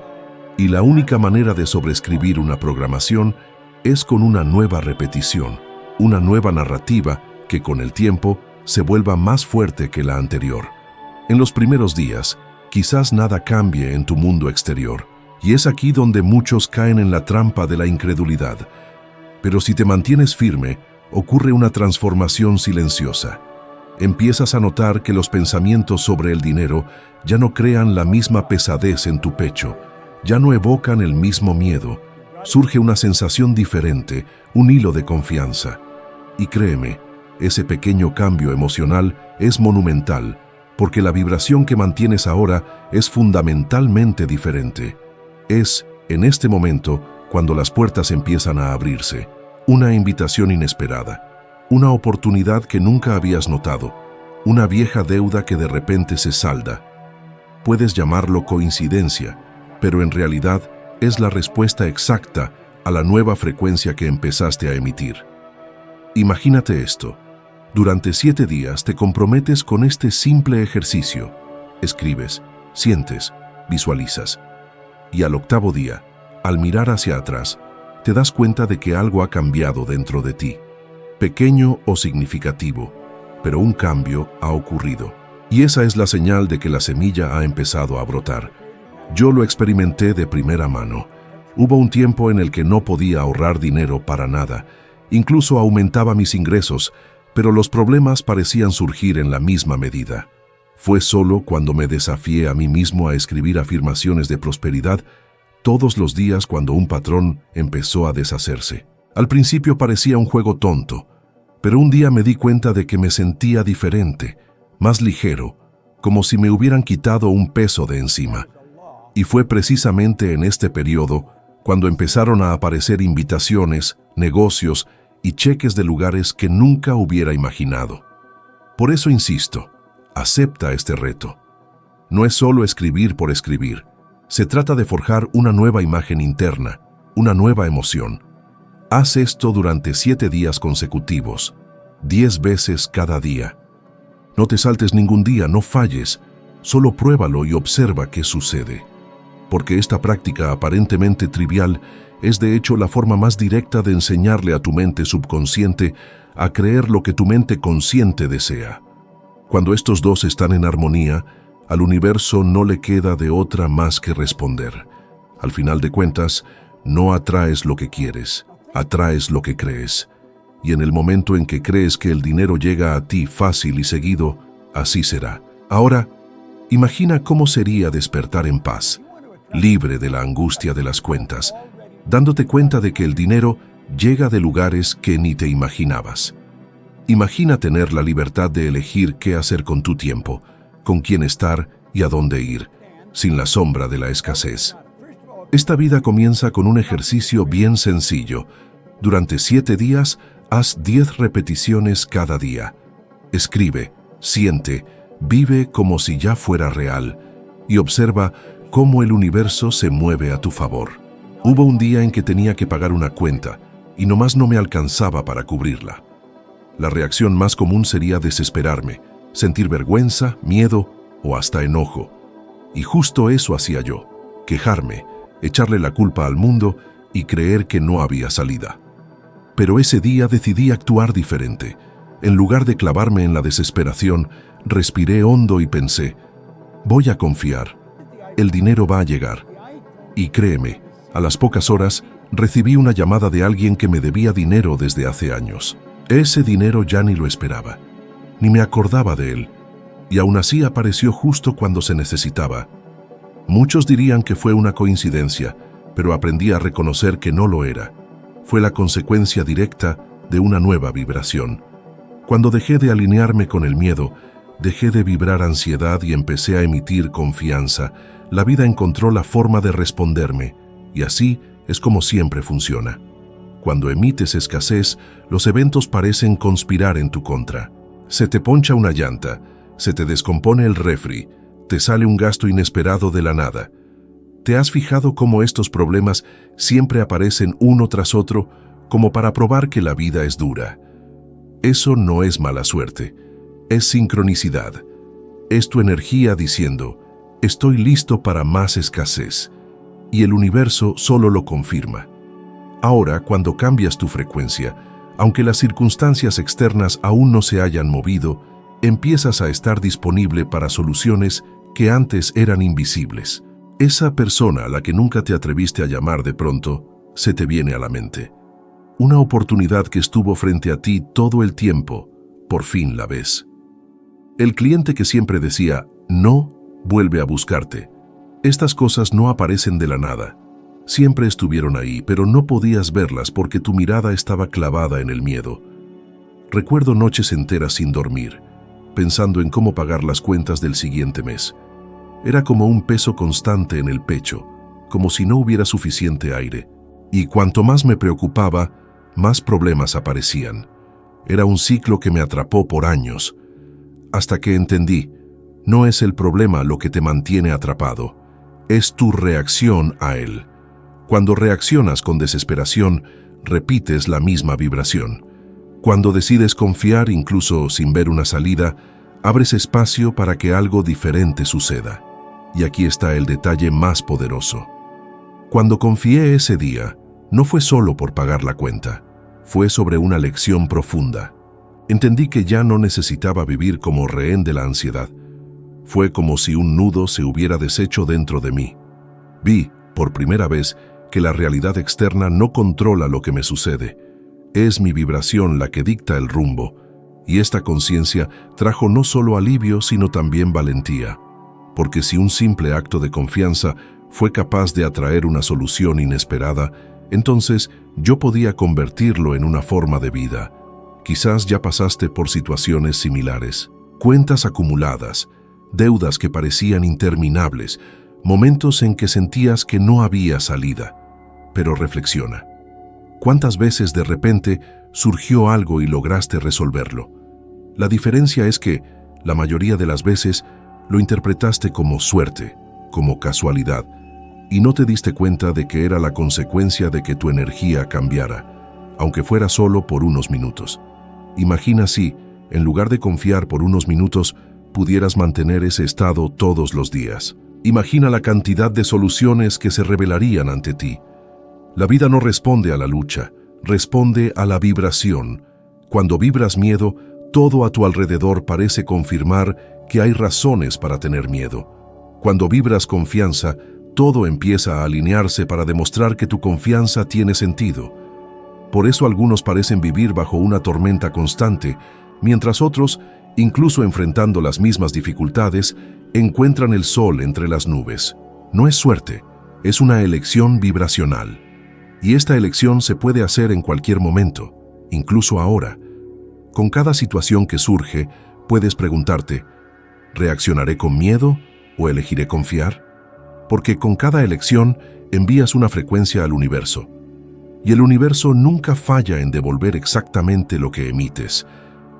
y la única manera de sobreescribir una programación es con una nueva repetición, una nueva narrativa que con el tiempo se vuelva más fuerte que la anterior. En los primeros días, quizás nada cambie en tu mundo exterior, y es aquí donde muchos caen en la trampa de la incredulidad. Pero si te mantienes firme, ocurre una transformación silenciosa. Empiezas a notar que los pensamientos sobre el dinero ya no crean la misma pesadez en tu pecho, ya no evocan el mismo miedo. Surge una sensación diferente, un hilo de confianza. Y créeme, ese pequeño cambio emocional es monumental, porque la vibración que mantienes ahora es fundamentalmente diferente. Es, en este momento, cuando las puertas empiezan a abrirse, una invitación inesperada, una oportunidad que nunca habías notado, una vieja deuda que de repente se salda. Puedes llamarlo coincidencia, pero en realidad es la respuesta exacta a la nueva frecuencia que empezaste a emitir. Imagínate esto. Durante 7 días te comprometes con este simple ejercicio. Escribes, sientes, visualizas. Y al 8º día, al mirar hacia atrás, te das cuenta de que algo ha cambiado dentro de ti. Pequeño o significativo, pero un cambio ha ocurrido. Y esa es la señal de que la semilla ha empezado a brotar. Yo lo experimenté de primera mano. Hubo un tiempo en el que no podía ahorrar dinero para nada. Incluso aumentaba mis ingresos, pero los problemas parecían surgir en la misma medida. Fue solo cuando me desafié a mí mismo a escribir afirmaciones de prosperidad todos los días cuando un patrón empezó a deshacerse. Al principio parecía un juego tonto, pero un día me di cuenta de que me sentía diferente, más ligero, como si me hubieran quitado un peso de encima. Y fue precisamente en este periodo cuando empezaron a aparecer invitaciones, negocios y cheques de lugares que nunca hubiera imaginado. Por eso insisto, acepta este reto. No es solo escribir por escribir. Se trata de forjar una nueva imagen interna, una nueva emoción. Haz esto durante 7 días consecutivos, 10 veces cada día. No te saltes ningún día, no falles. Solo pruébalo y observa qué sucede. Porque esta práctica aparentemente trivial es de hecho la forma más directa de enseñarle a tu mente subconsciente a creer lo que tu mente consciente desea. Cuando estos dos están en armonía, al universo no le queda de otra más que responder. Al final de cuentas, no atraes lo que quieres, atraes lo que crees. Y en el momento en que crees que el dinero llega a ti fácil y seguido, así será. Ahora, imagina cómo sería despertar en paz, libre de la angustia de las cuentas, dándote cuenta de que el dinero llega de lugares que ni te imaginabas. Imagina tener la libertad de elegir qué hacer con tu tiempo, con quién estar y a dónde ir, sin la sombra de la escasez. Esta vida comienza con un ejercicio bien sencillo. Durante 7 días, haz 10 repeticiones cada día. Escribe, siente, vive como si ya fuera real y observa cómo el universo se mueve a tu favor. Hubo un día en que tenía que pagar una cuenta y nomás no me alcanzaba para cubrirla. La reacción más común sería desesperarme, sentir vergüenza, miedo o hasta enojo. Y justo eso hacía yo, quejarme, echarle la culpa al mundo y creer que no había salida. Pero ese día decidí actuar diferente. En lugar de clavarme en la desesperación, respiré hondo y pensé, voy a confiar. El dinero va a llegar. Y créeme, a las pocas horas recibí una llamada de alguien que me debía dinero desde hace años. Ese dinero ya ni lo esperaba, ni me acordaba de él, y aún así apareció justo cuando se necesitaba. Muchos dirían que fue una coincidencia, pero aprendí a reconocer que no lo era. Fue la consecuencia directa de una nueva vibración. Cuando dejé de alinearme con el miedo, dejé de vibrar ansiedad y empecé a emitir confianza, la vida encontró la forma de responderme, y así es como siempre funciona. Cuando emites escasez, los eventos parecen conspirar en tu contra. Se te poncha una llanta, se te descompone el refri, te sale un gasto inesperado de la nada. ¿Te has fijado cómo estos problemas siempre aparecen uno tras otro, como para probar que la vida es dura? Eso no es mala suerte, es sincronicidad. Es tu energía diciendo, estoy listo para más escasez, y el universo solo lo confirma. Ahora, cuando cambias tu frecuencia, aunque las circunstancias externas aún no se hayan movido, empiezas a estar disponible para soluciones que antes eran invisibles. Esa persona a la que nunca te atreviste a llamar de pronto, se te viene a la mente. Una oportunidad que estuvo frente a ti todo el tiempo, por fin la ves. El cliente que siempre decía, no, vuelve a buscarte. Estas cosas no aparecen de la nada. Siempre estuvieron ahí, pero no podías verlas porque tu mirada estaba clavada en el miedo. Recuerdo noches enteras sin dormir, pensando en cómo pagar las cuentas del siguiente mes. Era como un peso constante en el pecho, como si no hubiera suficiente aire. Y cuanto más me preocupaba, más problemas aparecían. Era un ciclo que me atrapó por años. Hasta que entendí, no es el problema lo que te mantiene atrapado, es tu reacción a él. Cuando reaccionas con desesperación, repites la misma vibración. Cuando decides confiar, incluso sin ver una salida, abres espacio para que algo diferente suceda. Y aquí está el detalle más poderoso. Cuando confié ese día, no fue solo por pagar la cuenta, fue sobre una lección profunda. Entendí que ya no necesitaba vivir como rehén de la ansiedad. Fue como si un nudo se hubiera deshecho dentro de mí. Vi, por primera vez, que la realidad externa no controla lo que me sucede. Es mi vibración la que dicta el rumbo, y esta conciencia trajo no solo alivio, sino también valentía. Porque si un simple acto de confianza fue capaz de atraer una solución inesperada, entonces yo podía convertirlo en una forma de vida. Quizás ya pasaste por situaciones similares. Cuentas acumuladas, deudas que parecían interminables, momentos en que sentías que no había salida. Pero reflexiona. ¿Cuántas veces de repente surgió algo y lograste resolverlo? La diferencia es que, la mayoría de las veces, lo interpretaste como suerte, como casualidad, y no te diste cuenta de que era la consecuencia de que tu energía cambiara, aunque fuera solo por unos minutos. Imagina si, en lugar de confiar por unos minutos, pudieras mantener ese estado todos los días. Imagina la cantidad de soluciones que se revelarían ante ti. La vida no responde a la lucha, responde a la vibración. Cuando vibras miedo, todo a tu alrededor parece confirmar que hay razones para tener miedo. Cuando vibras confianza, todo empieza a alinearse para demostrar que tu confianza tiene sentido. Por eso algunos parecen vivir bajo una tormenta constante, mientras otros, incluso enfrentando las mismas dificultades, encuentran el sol entre las nubes. No es suerte, es una elección vibracional. Y esta elección se puede hacer en cualquier momento, incluso ahora. Con cada situación que surge, puedes preguntarte, ¿reaccionaré con miedo o elegiré confiar? Porque con cada elección envías una frecuencia al universo. Y el universo nunca falla en devolver exactamente lo que emites.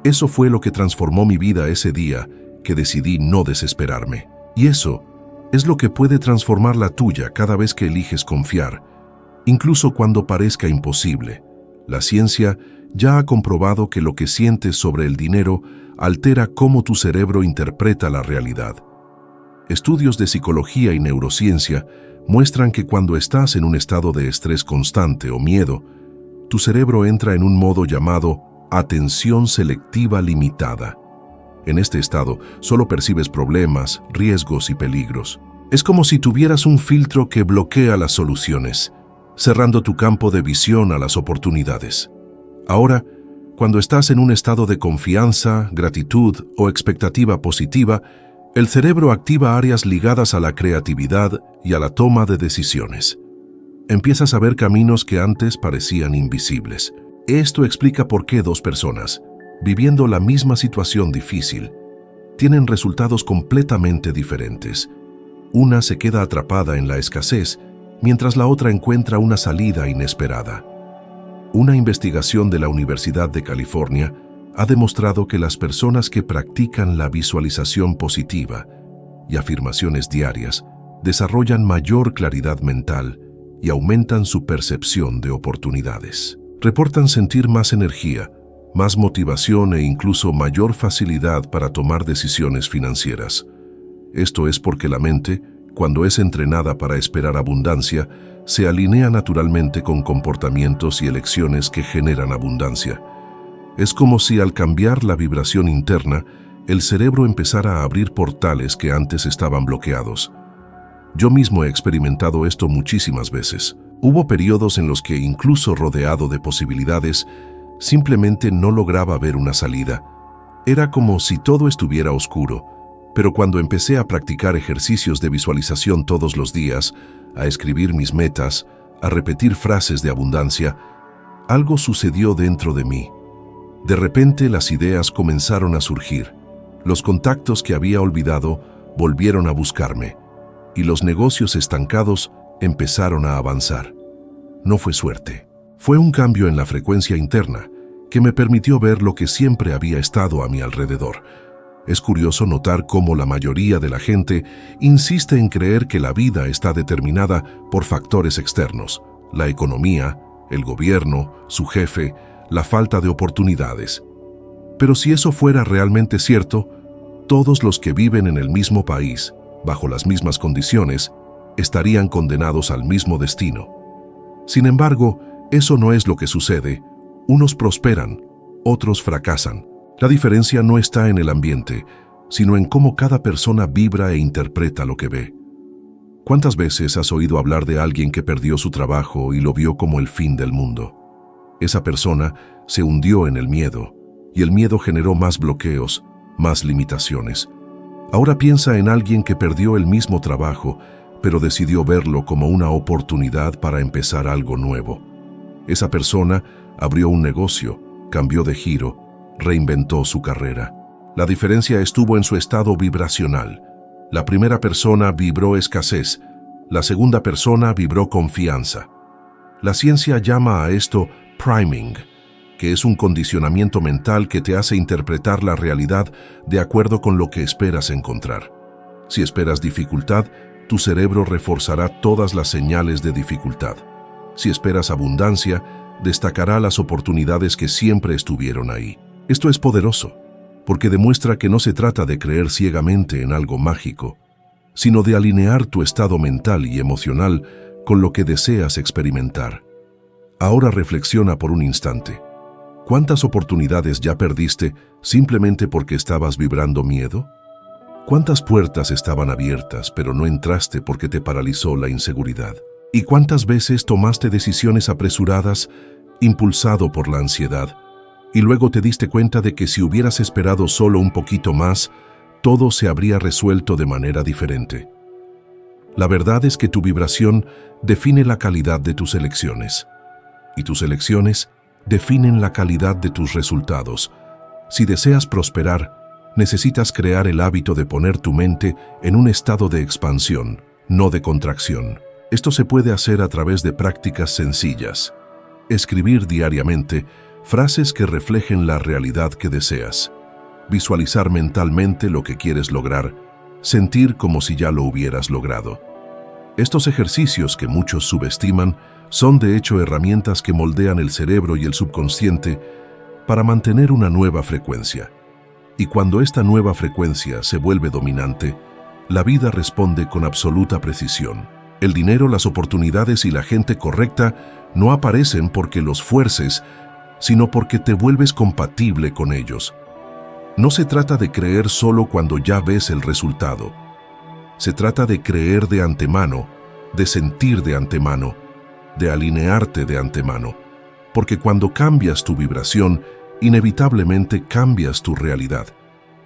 Eso fue lo que transformó mi vida ese día que decidí no desesperarme. Y eso es lo que puede transformar la tuya cada vez que eliges confiar, incluso cuando parezca imposible. La ciencia ya ha comprobado que lo que sientes sobre el dinero altera cómo tu cerebro interpreta la realidad. Estudios de psicología y neurociencia muestran que cuando estás en un estado de estrés constante o miedo, tu cerebro entra en un modo llamado atención selectiva limitada. En este estado solo percibes problemas, riesgos y peligros. Es como si tuvieras un filtro que bloquea las soluciones, cerrando tu campo de visión a las oportunidades. Ahora, cuando estás en un estado de confianza, gratitud o expectativa positiva, el cerebro activa áreas ligadas a la creatividad y a la toma de decisiones. Empiezas a ver caminos que antes parecían invisibles. Esto explica por qué dos personas, viviendo la misma situación difícil, tienen resultados completamente diferentes. Una se queda atrapada en la escasez, mientras la otra encuentra una salida inesperada. Una investigación de la Universidad de California ha demostrado que las personas que practican la visualización positiva y afirmaciones diarias desarrollan mayor claridad mental y aumentan su percepción de oportunidades. Reportan sentir más energía, más motivación e incluso mayor facilidad para tomar decisiones financieras. Esto es porque la mente, cuando es entrenada para esperar abundancia, se alinea naturalmente con comportamientos y elecciones que generan abundancia. Es como si al cambiar la vibración interna, el cerebro empezara a abrir portales que antes estaban bloqueados. Yo mismo he experimentado esto muchísimas veces. Hubo periodos en los que, incluso rodeado de posibilidades, simplemente no lograba ver una salida. Era como si todo estuviera oscuro, pero cuando empecé a practicar ejercicios de visualización todos los días, a escribir mis metas, a repetir frases de abundancia, algo sucedió dentro de mí. De repente las ideas comenzaron a surgir, los contactos que había olvidado volvieron a buscarme, y los negocios estancados empezaron a avanzar. No fue suerte, fue un cambio en la frecuencia interna que me permitió ver lo que siempre había estado a mi alrededor. Es curioso notar cómo la mayoría de la gente insiste en creer que la vida está determinada por factores externos, la economía, el gobierno, su jefe, la falta de oportunidades. Pero si eso fuera realmente cierto, todos los que viven en el mismo país, bajo las mismas condiciones, estarían condenados al mismo destino. Sin embargo, eso no es lo que sucede. Unos prosperan, otros fracasan. La diferencia no está en el ambiente, sino en cómo cada persona vibra e interpreta lo que ve. ¿Cuántas veces has oído hablar de alguien que perdió su trabajo y lo vio como el fin del mundo? Esa persona se hundió en el miedo, y el miedo generó más bloqueos, más limitaciones. Ahora piensa en alguien que perdió el mismo trabajo, pero decidió verlo como una oportunidad para empezar algo nuevo. Esa persona abrió un negocio, cambió de giro, reinventó su carrera. La diferencia estuvo en su estado vibracional. La primera persona vibró escasez, la segunda persona vibró confianza. La ciencia llama a esto priming, que es un condicionamiento mental que te hace interpretar la realidad de acuerdo con lo que esperas encontrar. Si esperas dificultad, tu cerebro reforzará todas las señales de dificultad. Si esperas abundancia, destacará las oportunidades que siempre estuvieron ahí. Esto es poderoso, porque demuestra que no se trata de creer ciegamente en algo mágico, sino de alinear tu estado mental y emocional con lo que deseas experimentar. Ahora reflexiona por un instante. ¿Cuántas oportunidades ya perdiste simplemente porque estabas vibrando miedo? ¿Cuántas puertas estaban abiertas pero no entraste porque te paralizó la inseguridad? ¿Y cuántas veces tomaste decisiones apresuradas, impulsado por la ansiedad, y luego te diste cuenta de que si hubieras esperado solo un poquito más, todo se habría resuelto de manera diferente? La verdad es que tu vibración define la calidad de tus elecciones, y tus elecciones definen la calidad de tus resultados. Si deseas prosperar, necesitas crear el hábito de poner tu mente en un estado de expansión, no de contracción. Esto se puede hacer a través de prácticas sencillas. Escribir diariamente frases que reflejen la realidad que deseas. Visualizar mentalmente lo que quieres lograr, sentir como si ya lo hubieras logrado. Estos ejercicios que muchos subestiman son de hecho herramientas que moldean el cerebro y el subconsciente para mantener una nueva frecuencia. Y cuando esta nueva frecuencia se vuelve dominante, la vida responde con absoluta precisión. El dinero, las oportunidades y la gente correcta no aparecen porque los fuerces, sino porque te vuelves compatible con ellos. No se trata de creer solo cuando ya ves el resultado. Se trata de creer de antemano, de sentir de antemano, de alinearte de antemano. Porque cuando cambias tu vibración, inevitablemente cambias tu realidad.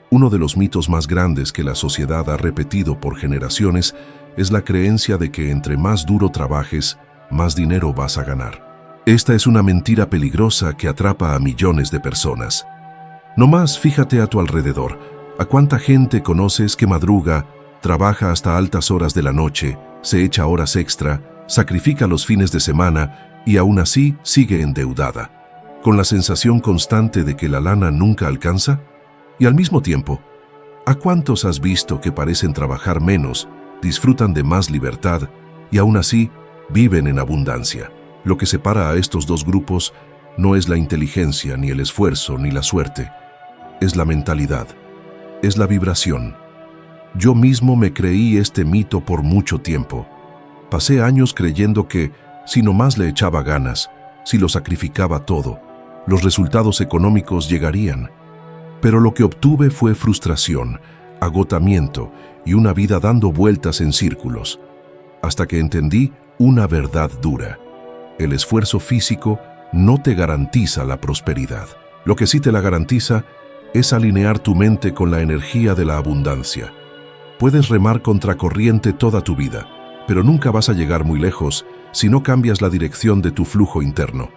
Uno de los mitos más grandes que la sociedad ha repetido por generaciones es la creencia de que entre más duro trabajes, más dinero vas a ganar. Esta es una mentira peligrosa que atrapa a millones de personas. No más fíjate a tu alrededor. ¿A cuánta gente conoces que madruga, trabaja hasta altas horas de la noche, se echa horas extra, sacrifica los fines de semana y aún así sigue endeudada, con la sensación constante de que la lana nunca alcanza? Y al mismo tiempo, ¿a cuántos has visto que parecen trabajar menos, disfrutan de más libertad y aún así viven en abundancia? Lo que separa a estos dos grupos no es la inteligencia, ni el esfuerzo, ni la suerte. Es la mentalidad, es la vibración. Yo mismo me creí este mito por mucho tiempo. Pasé años creyendo que, si nomás le echaba ganas, si lo sacrificaba todo, los resultados económicos llegarían. Pero lo que obtuve fue frustración, agotamiento y una vida dando vueltas en círculos, hasta que entendí una verdad dura. El esfuerzo físico no te garantiza la prosperidad. Lo que sí te la garantiza es alinear tu mente con la energía de la abundancia. Puedes remar contracorriente toda tu vida, pero nunca vas a llegar muy lejos si no cambias la dirección de tu flujo interno.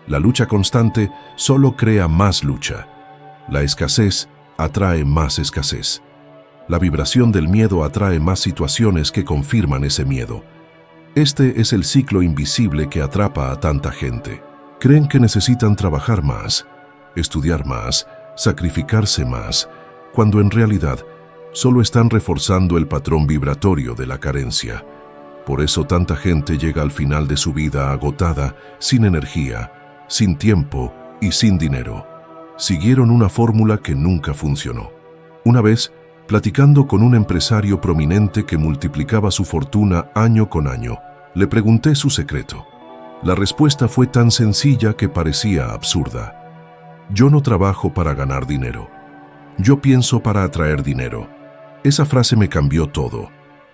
La lucha constante solo crea más lucha. La escasez atrae más escasez. La vibración del miedo atrae más situaciones que confirman ese miedo. Este es el ciclo invisible que atrapa a tanta gente. Creen que necesitan trabajar más, estudiar más, sacrificarse más, cuando en realidad solo están reforzando el patrón vibratorio de la carencia. Por eso tanta gente llega al final de su vida agotada, sin energía, sin tiempo y sin dinero. Siguieron una fórmula que nunca funcionó. Una vez, platicando con un empresario prominente que multiplicaba su fortuna año con año, le pregunté su secreto. La respuesta fue tan sencilla que parecía absurda. Yo no trabajo para ganar dinero. Yo pienso para atraer dinero. Esa frase me cambió todo.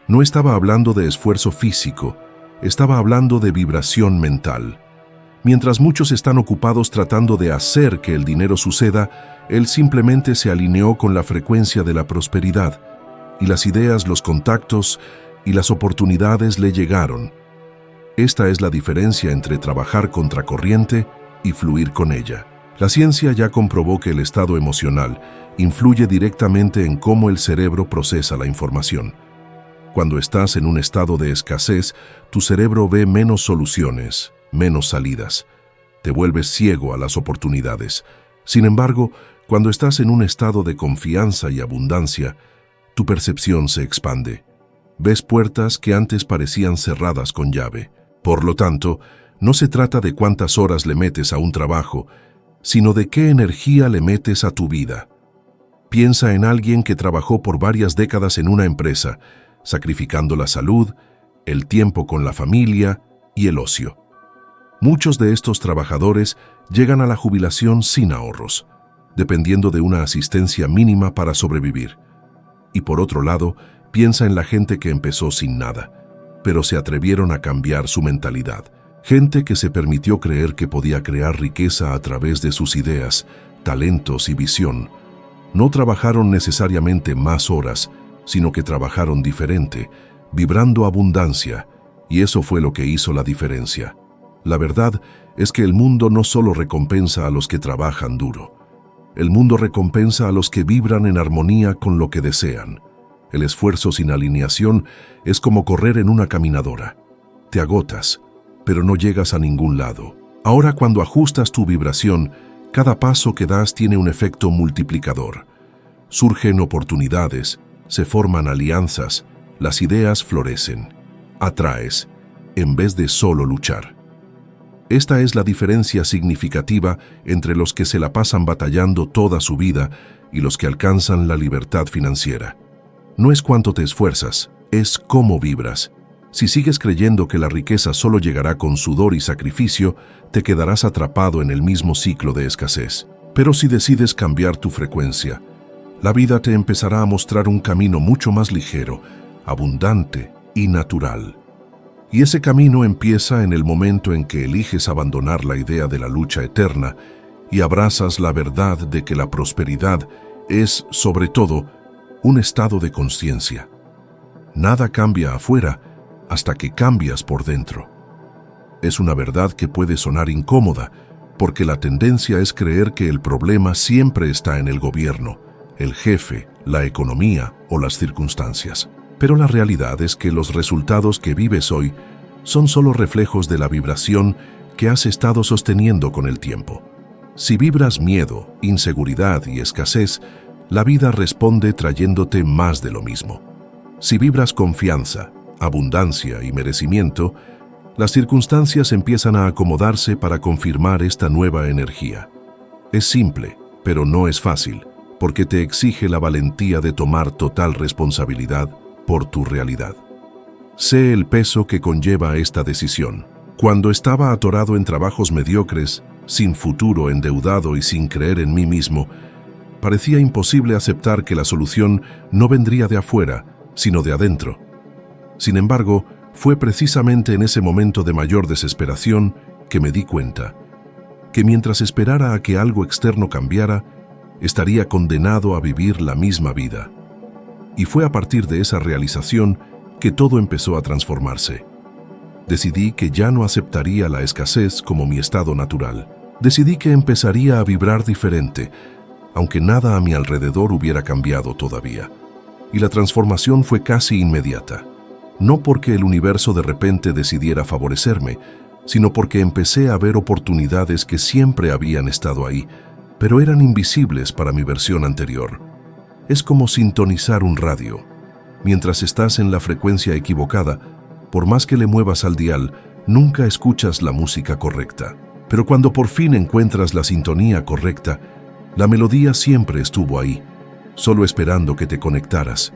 No estaba hablando de esfuerzo físico, estaba hablando de vibración mental. Mientras muchos están ocupados tratando de hacer que el dinero suceda, él simplemente se alineó con la frecuencia de la prosperidad, y las ideas, los contactos y las oportunidades le llegaron. Esta es la diferencia entre trabajar contracorriente y fluir con ella. La ciencia ya comprobó que el estado emocional influye directamente en cómo el cerebro procesa la información. Cuando estás en un estado de escasez, tu cerebro ve menos soluciones, menos salidas. Te vuelves ciego a las oportunidades. Sin embargo, cuando estás en un estado de confianza y abundancia, tu percepción se expande. Ves puertas que antes parecían cerradas con llave. Por lo tanto, no se trata de cuántas horas le metes a un trabajo, sino de qué energía le metes a tu vida. Piensa en alguien que trabajó por varias décadas en una empresa, sacrificando la salud, el tiempo con la familia y el ocio. Muchos de estos trabajadores llegan a la jubilación sin ahorros, dependiendo de una asistencia mínima para sobrevivir. Y por otro lado, piensa en la gente que empezó sin nada, pero se atrevieron a cambiar su mentalidad. Gente que se permitió creer que podía crear riqueza a través de sus ideas, talentos y visión. No trabajaron necesariamente más horas, sino que trabajaron diferente, vibrando abundancia, y eso fue lo que hizo la diferencia. La verdad es que el mundo no solo recompensa a los que trabajan duro. El mundo recompensa a los que vibran en armonía con lo que desean. El esfuerzo sin alineación es como correr en una caminadora. Te agotas, pero no llegas a ningún lado. Ahora, cuando ajustas tu vibración, cada paso que das tiene un efecto multiplicador. Surgen oportunidades, se forman alianzas, las ideas florecen. Atraes, en vez de solo luchar. Esta es la diferencia significativa entre los que se la pasan batallando toda su vida y los que alcanzan la libertad financiera. No es cuánto te esfuerzas, es cómo vibras. Si sigues creyendo que la riqueza solo llegará con sudor y sacrificio, te quedarás atrapado en el mismo ciclo de escasez. Pero si decides cambiar tu frecuencia, la vida te empezará a mostrar un camino mucho más ligero, abundante y natural. Y ese camino empieza en el momento en que eliges abandonar la idea de la lucha eterna y abrazas la verdad de que la prosperidad es, sobre todo, un estado de conciencia. Nada cambia afuera hasta que cambias por dentro. Es una verdad que puede sonar incómoda, porque la tendencia es creer que el problema siempre está en el gobierno, el jefe, la economía o las circunstancias. Pero la realidad es que los resultados que vives hoy son solo reflejos de la vibración que has estado sosteniendo con el tiempo. Si vibras miedo, inseguridad y escasez, la vida responde trayéndote más de lo mismo. Si vibras confianza, abundancia y merecimiento, las circunstancias empiezan a acomodarse para confirmar esta nueva energía. Es simple, pero no es fácil, porque te exige la valentía de tomar total responsabilidad por tu realidad. Sé el peso que conlleva esta decisión. Cuando estaba atorado en trabajos mediocres, sin futuro, endeudado y sin creer en mí mismo, parecía imposible aceptar que la solución no vendría de afuera, sino de adentro. Sin embargo, fue precisamente en ese momento de mayor desesperación que me di cuenta que mientras esperara a que algo externo cambiara, estaría condenado a vivir la misma vida. Y fue a partir de esa realización que todo empezó a transformarse. Decidí que ya no aceptaría la escasez como mi estado natural. Decidí que empezaría a vibrar diferente, aunque nada a mi alrededor hubiera cambiado todavía. Y la transformación fue casi inmediata. No porque el universo de repente decidiera favorecerme, sino porque empecé a ver oportunidades que siempre habían estado ahí, pero eran invisibles para mi versión anterior. Es como sintonizar un radio. Mientras estás en la frecuencia equivocada, por más que le muevas al dial, nunca escuchas la música correcta. Pero cuando por fin encuentras la sintonía correcta, la melodía siempre estuvo ahí, solo esperando que te conectaras.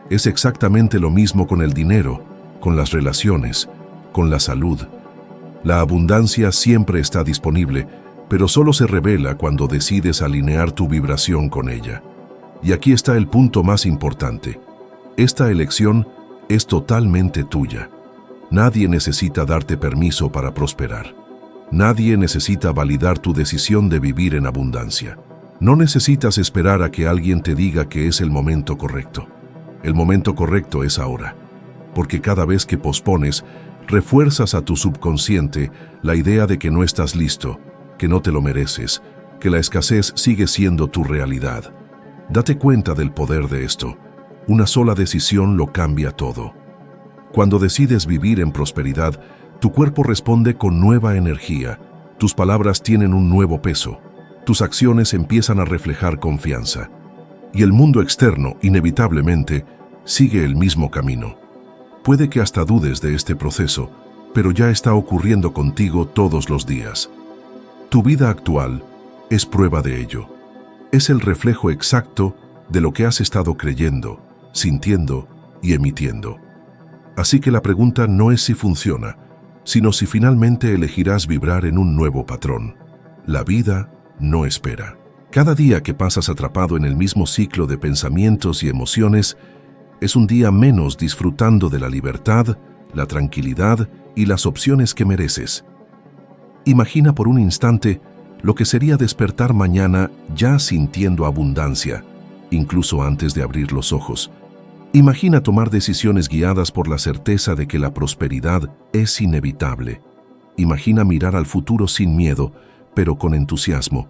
Es exactamente lo mismo con el dinero, con las relaciones, con la salud. La abundancia siempre está disponible, pero solo se revela cuando decides alinear tu vibración con ella. Y aquí está el punto más importante. Esta elección es totalmente tuya. Nadie necesita darte permiso para prosperar. Nadie necesita validar tu decisión de vivir en abundancia. No necesitas esperar a que alguien te diga que es el momento correcto. El momento correcto es ahora, porque cada vez que pospones, refuerzas a tu subconsciente la idea de que no estás listo, que no te lo mereces, que la escasez sigue siendo tu realidad. Date cuenta del poder de esto. Una sola decisión lo cambia todo. Cuando decides vivir en prosperidad, tu cuerpo responde con nueva energía, tus palabras tienen un nuevo peso, tus acciones empiezan a reflejar confianza, y el mundo externo, inevitablemente, sigue el mismo camino. Puede que hasta dudes de este proceso, pero ya está ocurriendo contigo todos los días. Tu vida actual es prueba de ello. Es el reflejo exacto de lo que has estado creyendo, sintiendo y emitiendo. Así que la pregunta no es si funciona, sino si finalmente elegirás vibrar en un nuevo patrón. La vida no espera. Cada día que pasas atrapado en el mismo ciclo de pensamientos y emociones es un día menos disfrutando de la libertad, la tranquilidad y las opciones que mereces. Imagina por un instante lo que sería despertar mañana ya sintiendo abundancia, incluso antes de abrir los ojos. Imagina tomar decisiones guiadas por la certeza de que la prosperidad es inevitable. Imagina mirar al futuro sin miedo, pero con entusiasmo.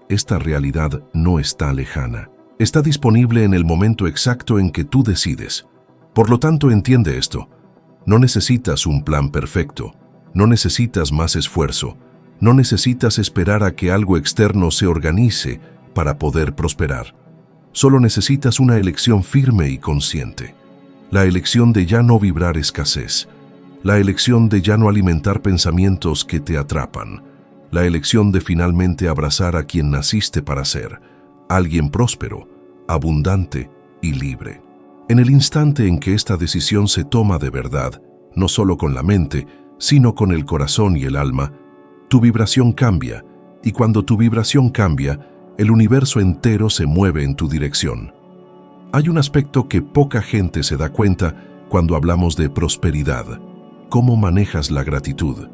Esta realidad no está lejana. Está disponible en el momento exacto en que tú decides. Por lo tanto, entiende esto. No necesitas un plan perfecto. No necesitas más esfuerzo. No necesitas esperar a que algo externo se organice para poder prosperar. Solo necesitas una elección firme y consciente. La elección de ya no vibrar escasez. La elección de ya no alimentar pensamientos que te atrapan. La elección de finalmente abrazar a quien naciste para ser, alguien próspero, abundante y libre. En el instante en que esta decisión se toma de verdad, no solo con la mente, sino con el corazón y el alma, tu vibración cambia, y cuando tu vibración cambia, el universo entero se mueve en tu dirección. Hay un aspecto que poca gente se da cuenta cuando hablamos de prosperidad: cómo manejas la gratitud.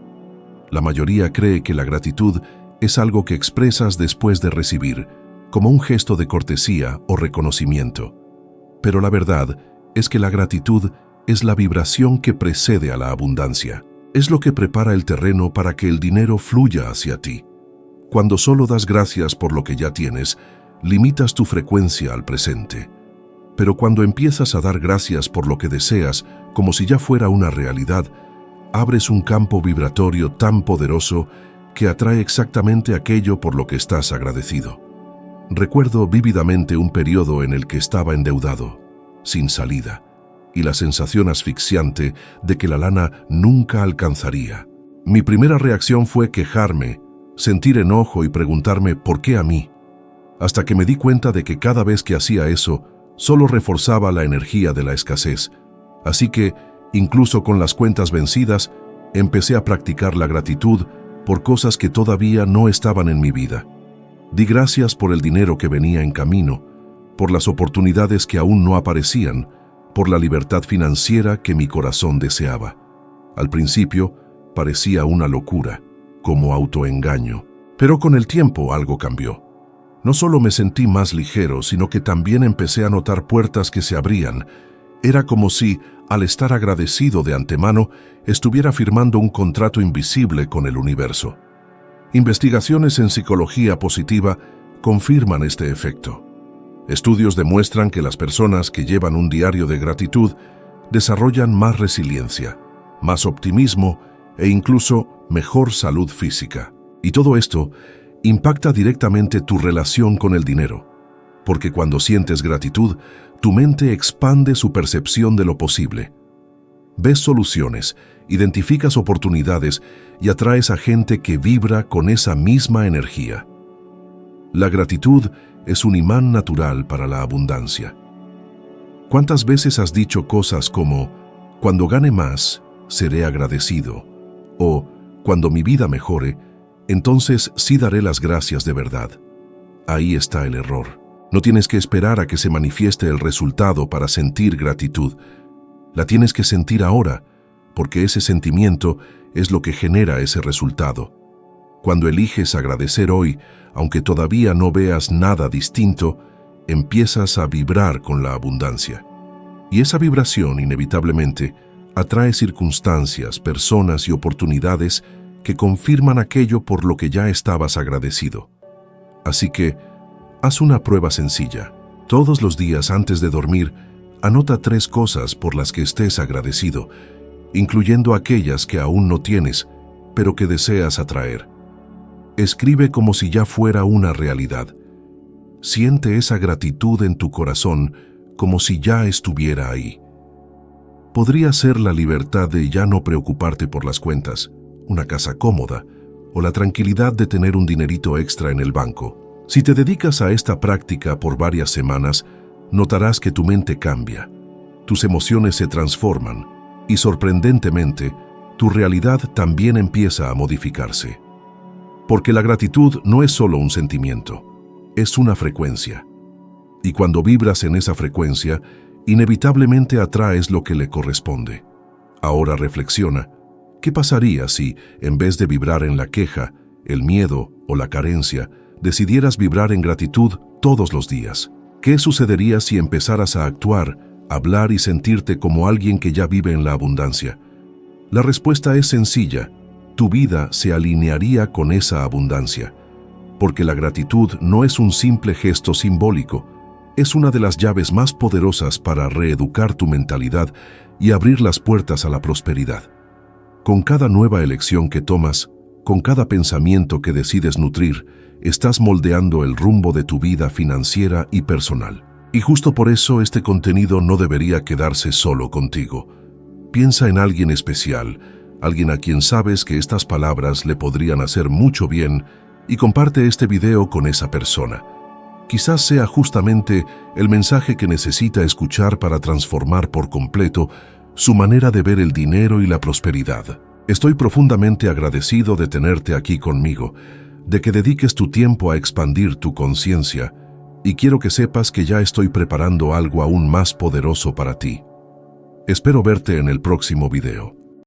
La mayoría cree que la gratitud es algo que expresas después de recibir, como un gesto de cortesía o reconocimiento. Pero la verdad es que la gratitud es la vibración que precede a la abundancia. Es lo que prepara el terreno para que el dinero fluya hacia ti. Cuando solo das gracias por lo que ya tienes, limitas tu frecuencia al presente. Pero cuando empiezas a dar gracias por lo que deseas, como si ya fuera una realidad, abres un campo vibratorio tan poderoso que atrae exactamente aquello por lo que estás agradecido. Recuerdo vívidamente un periodo en el que estaba endeudado, sin salida, y la sensación asfixiante de que la lana nunca alcanzaría. Mi primera reacción fue quejarme, sentir enojo y preguntarme ¿por qué a mí? Hasta que me di cuenta de que cada vez que hacía eso, solo reforzaba la energía de la escasez. Así que, incluso con las cuentas vencidas, empecé a practicar la gratitud por cosas que todavía no estaban en mi vida. Di gracias por el dinero que venía en camino, por las oportunidades que aún no aparecían, por la libertad financiera que mi corazón deseaba. Al principio, parecía una locura, como autoengaño. Pero con el tiempo algo cambió. No solo me sentí más ligero, sino que también empecé a notar puertas que se abrían. Era como si, al estar agradecido de antemano, estuviera firmando un contrato invisible con el universo. Investigaciones en psicología positiva confirman este efecto. Estudios demuestran que las personas que llevan un diario de gratitud desarrollan más resiliencia, más optimismo e incluso mejor salud física. Y todo esto impacta directamente tu relación con el dinero, porque cuando sientes gratitud, tu mente expande su percepción de lo posible. Ves soluciones, identificas oportunidades y atraes a gente que vibra con esa misma energía. La gratitud es un imán natural para la abundancia. ¿Cuántas veces has dicho cosas como, cuando gane más, seré agradecido? O, cuando mi vida mejore, entonces sí daré las gracias de verdad. Ahí está el error. No tienes que esperar a que se manifieste el resultado para sentir gratitud. La tienes que sentir ahora, porque ese sentimiento es lo que genera ese resultado. Cuando eliges agradecer hoy, aunque todavía no veas nada distinto, empiezas a vibrar con la abundancia. Y esa vibración, inevitablemente, atrae circunstancias, personas y oportunidades que confirman aquello por lo que ya estabas agradecido. Así que, haz una prueba sencilla. Todos los días antes de dormir, anota 3 cosas por las que estés agradecido, incluyendo aquellas que aún no tienes, pero que deseas atraer. Escribe como si ya fuera una realidad. Siente esa gratitud en tu corazón como si ya estuviera ahí. Podría ser la libertad de ya no preocuparte por las cuentas, una casa cómoda, o la tranquilidad de tener un dinerito extra en el banco. Si te dedicas a esta práctica por varias semanas, notarás que tu mente cambia, tus emociones se transforman y, sorprendentemente, tu realidad también empieza a modificarse. Porque la gratitud no es solo un sentimiento, es una frecuencia. Y cuando vibras en esa frecuencia, inevitablemente atraes lo que le corresponde. Ahora reflexiona, ¿qué pasaría si, en vez de vibrar en la queja, el miedo o la carencia, decidieras vibrar en gratitud todos los días? ¿Qué sucedería si empezaras a actuar, hablar y sentirte como alguien que ya vive en la abundancia? La respuesta es sencilla. Tu vida se alinearía con esa abundancia, porque la gratitud no es un simple gesto simbólico, es una de las llaves más poderosas para reeducar tu mentalidad y abrir las puertas a la prosperidad. Con cada nueva elección que tomas, con cada pensamiento que decides nutrir, estás moldeando el rumbo de tu vida financiera y personal. Y justo por eso este contenido no debería quedarse solo contigo. Piensa en alguien especial, alguien a quien sabes que estas palabras le podrían hacer mucho bien, y comparte este video con esa persona. Quizás sea justamente el mensaje que necesita escuchar para transformar por completo su manera de ver el dinero y la prosperidad. Estoy profundamente agradecido de tenerte aquí conmigo, de que dediques tu tiempo a expandir tu conciencia, y quiero que sepas que ya estoy preparando algo aún más poderoso para ti. Espero verte en el próximo video.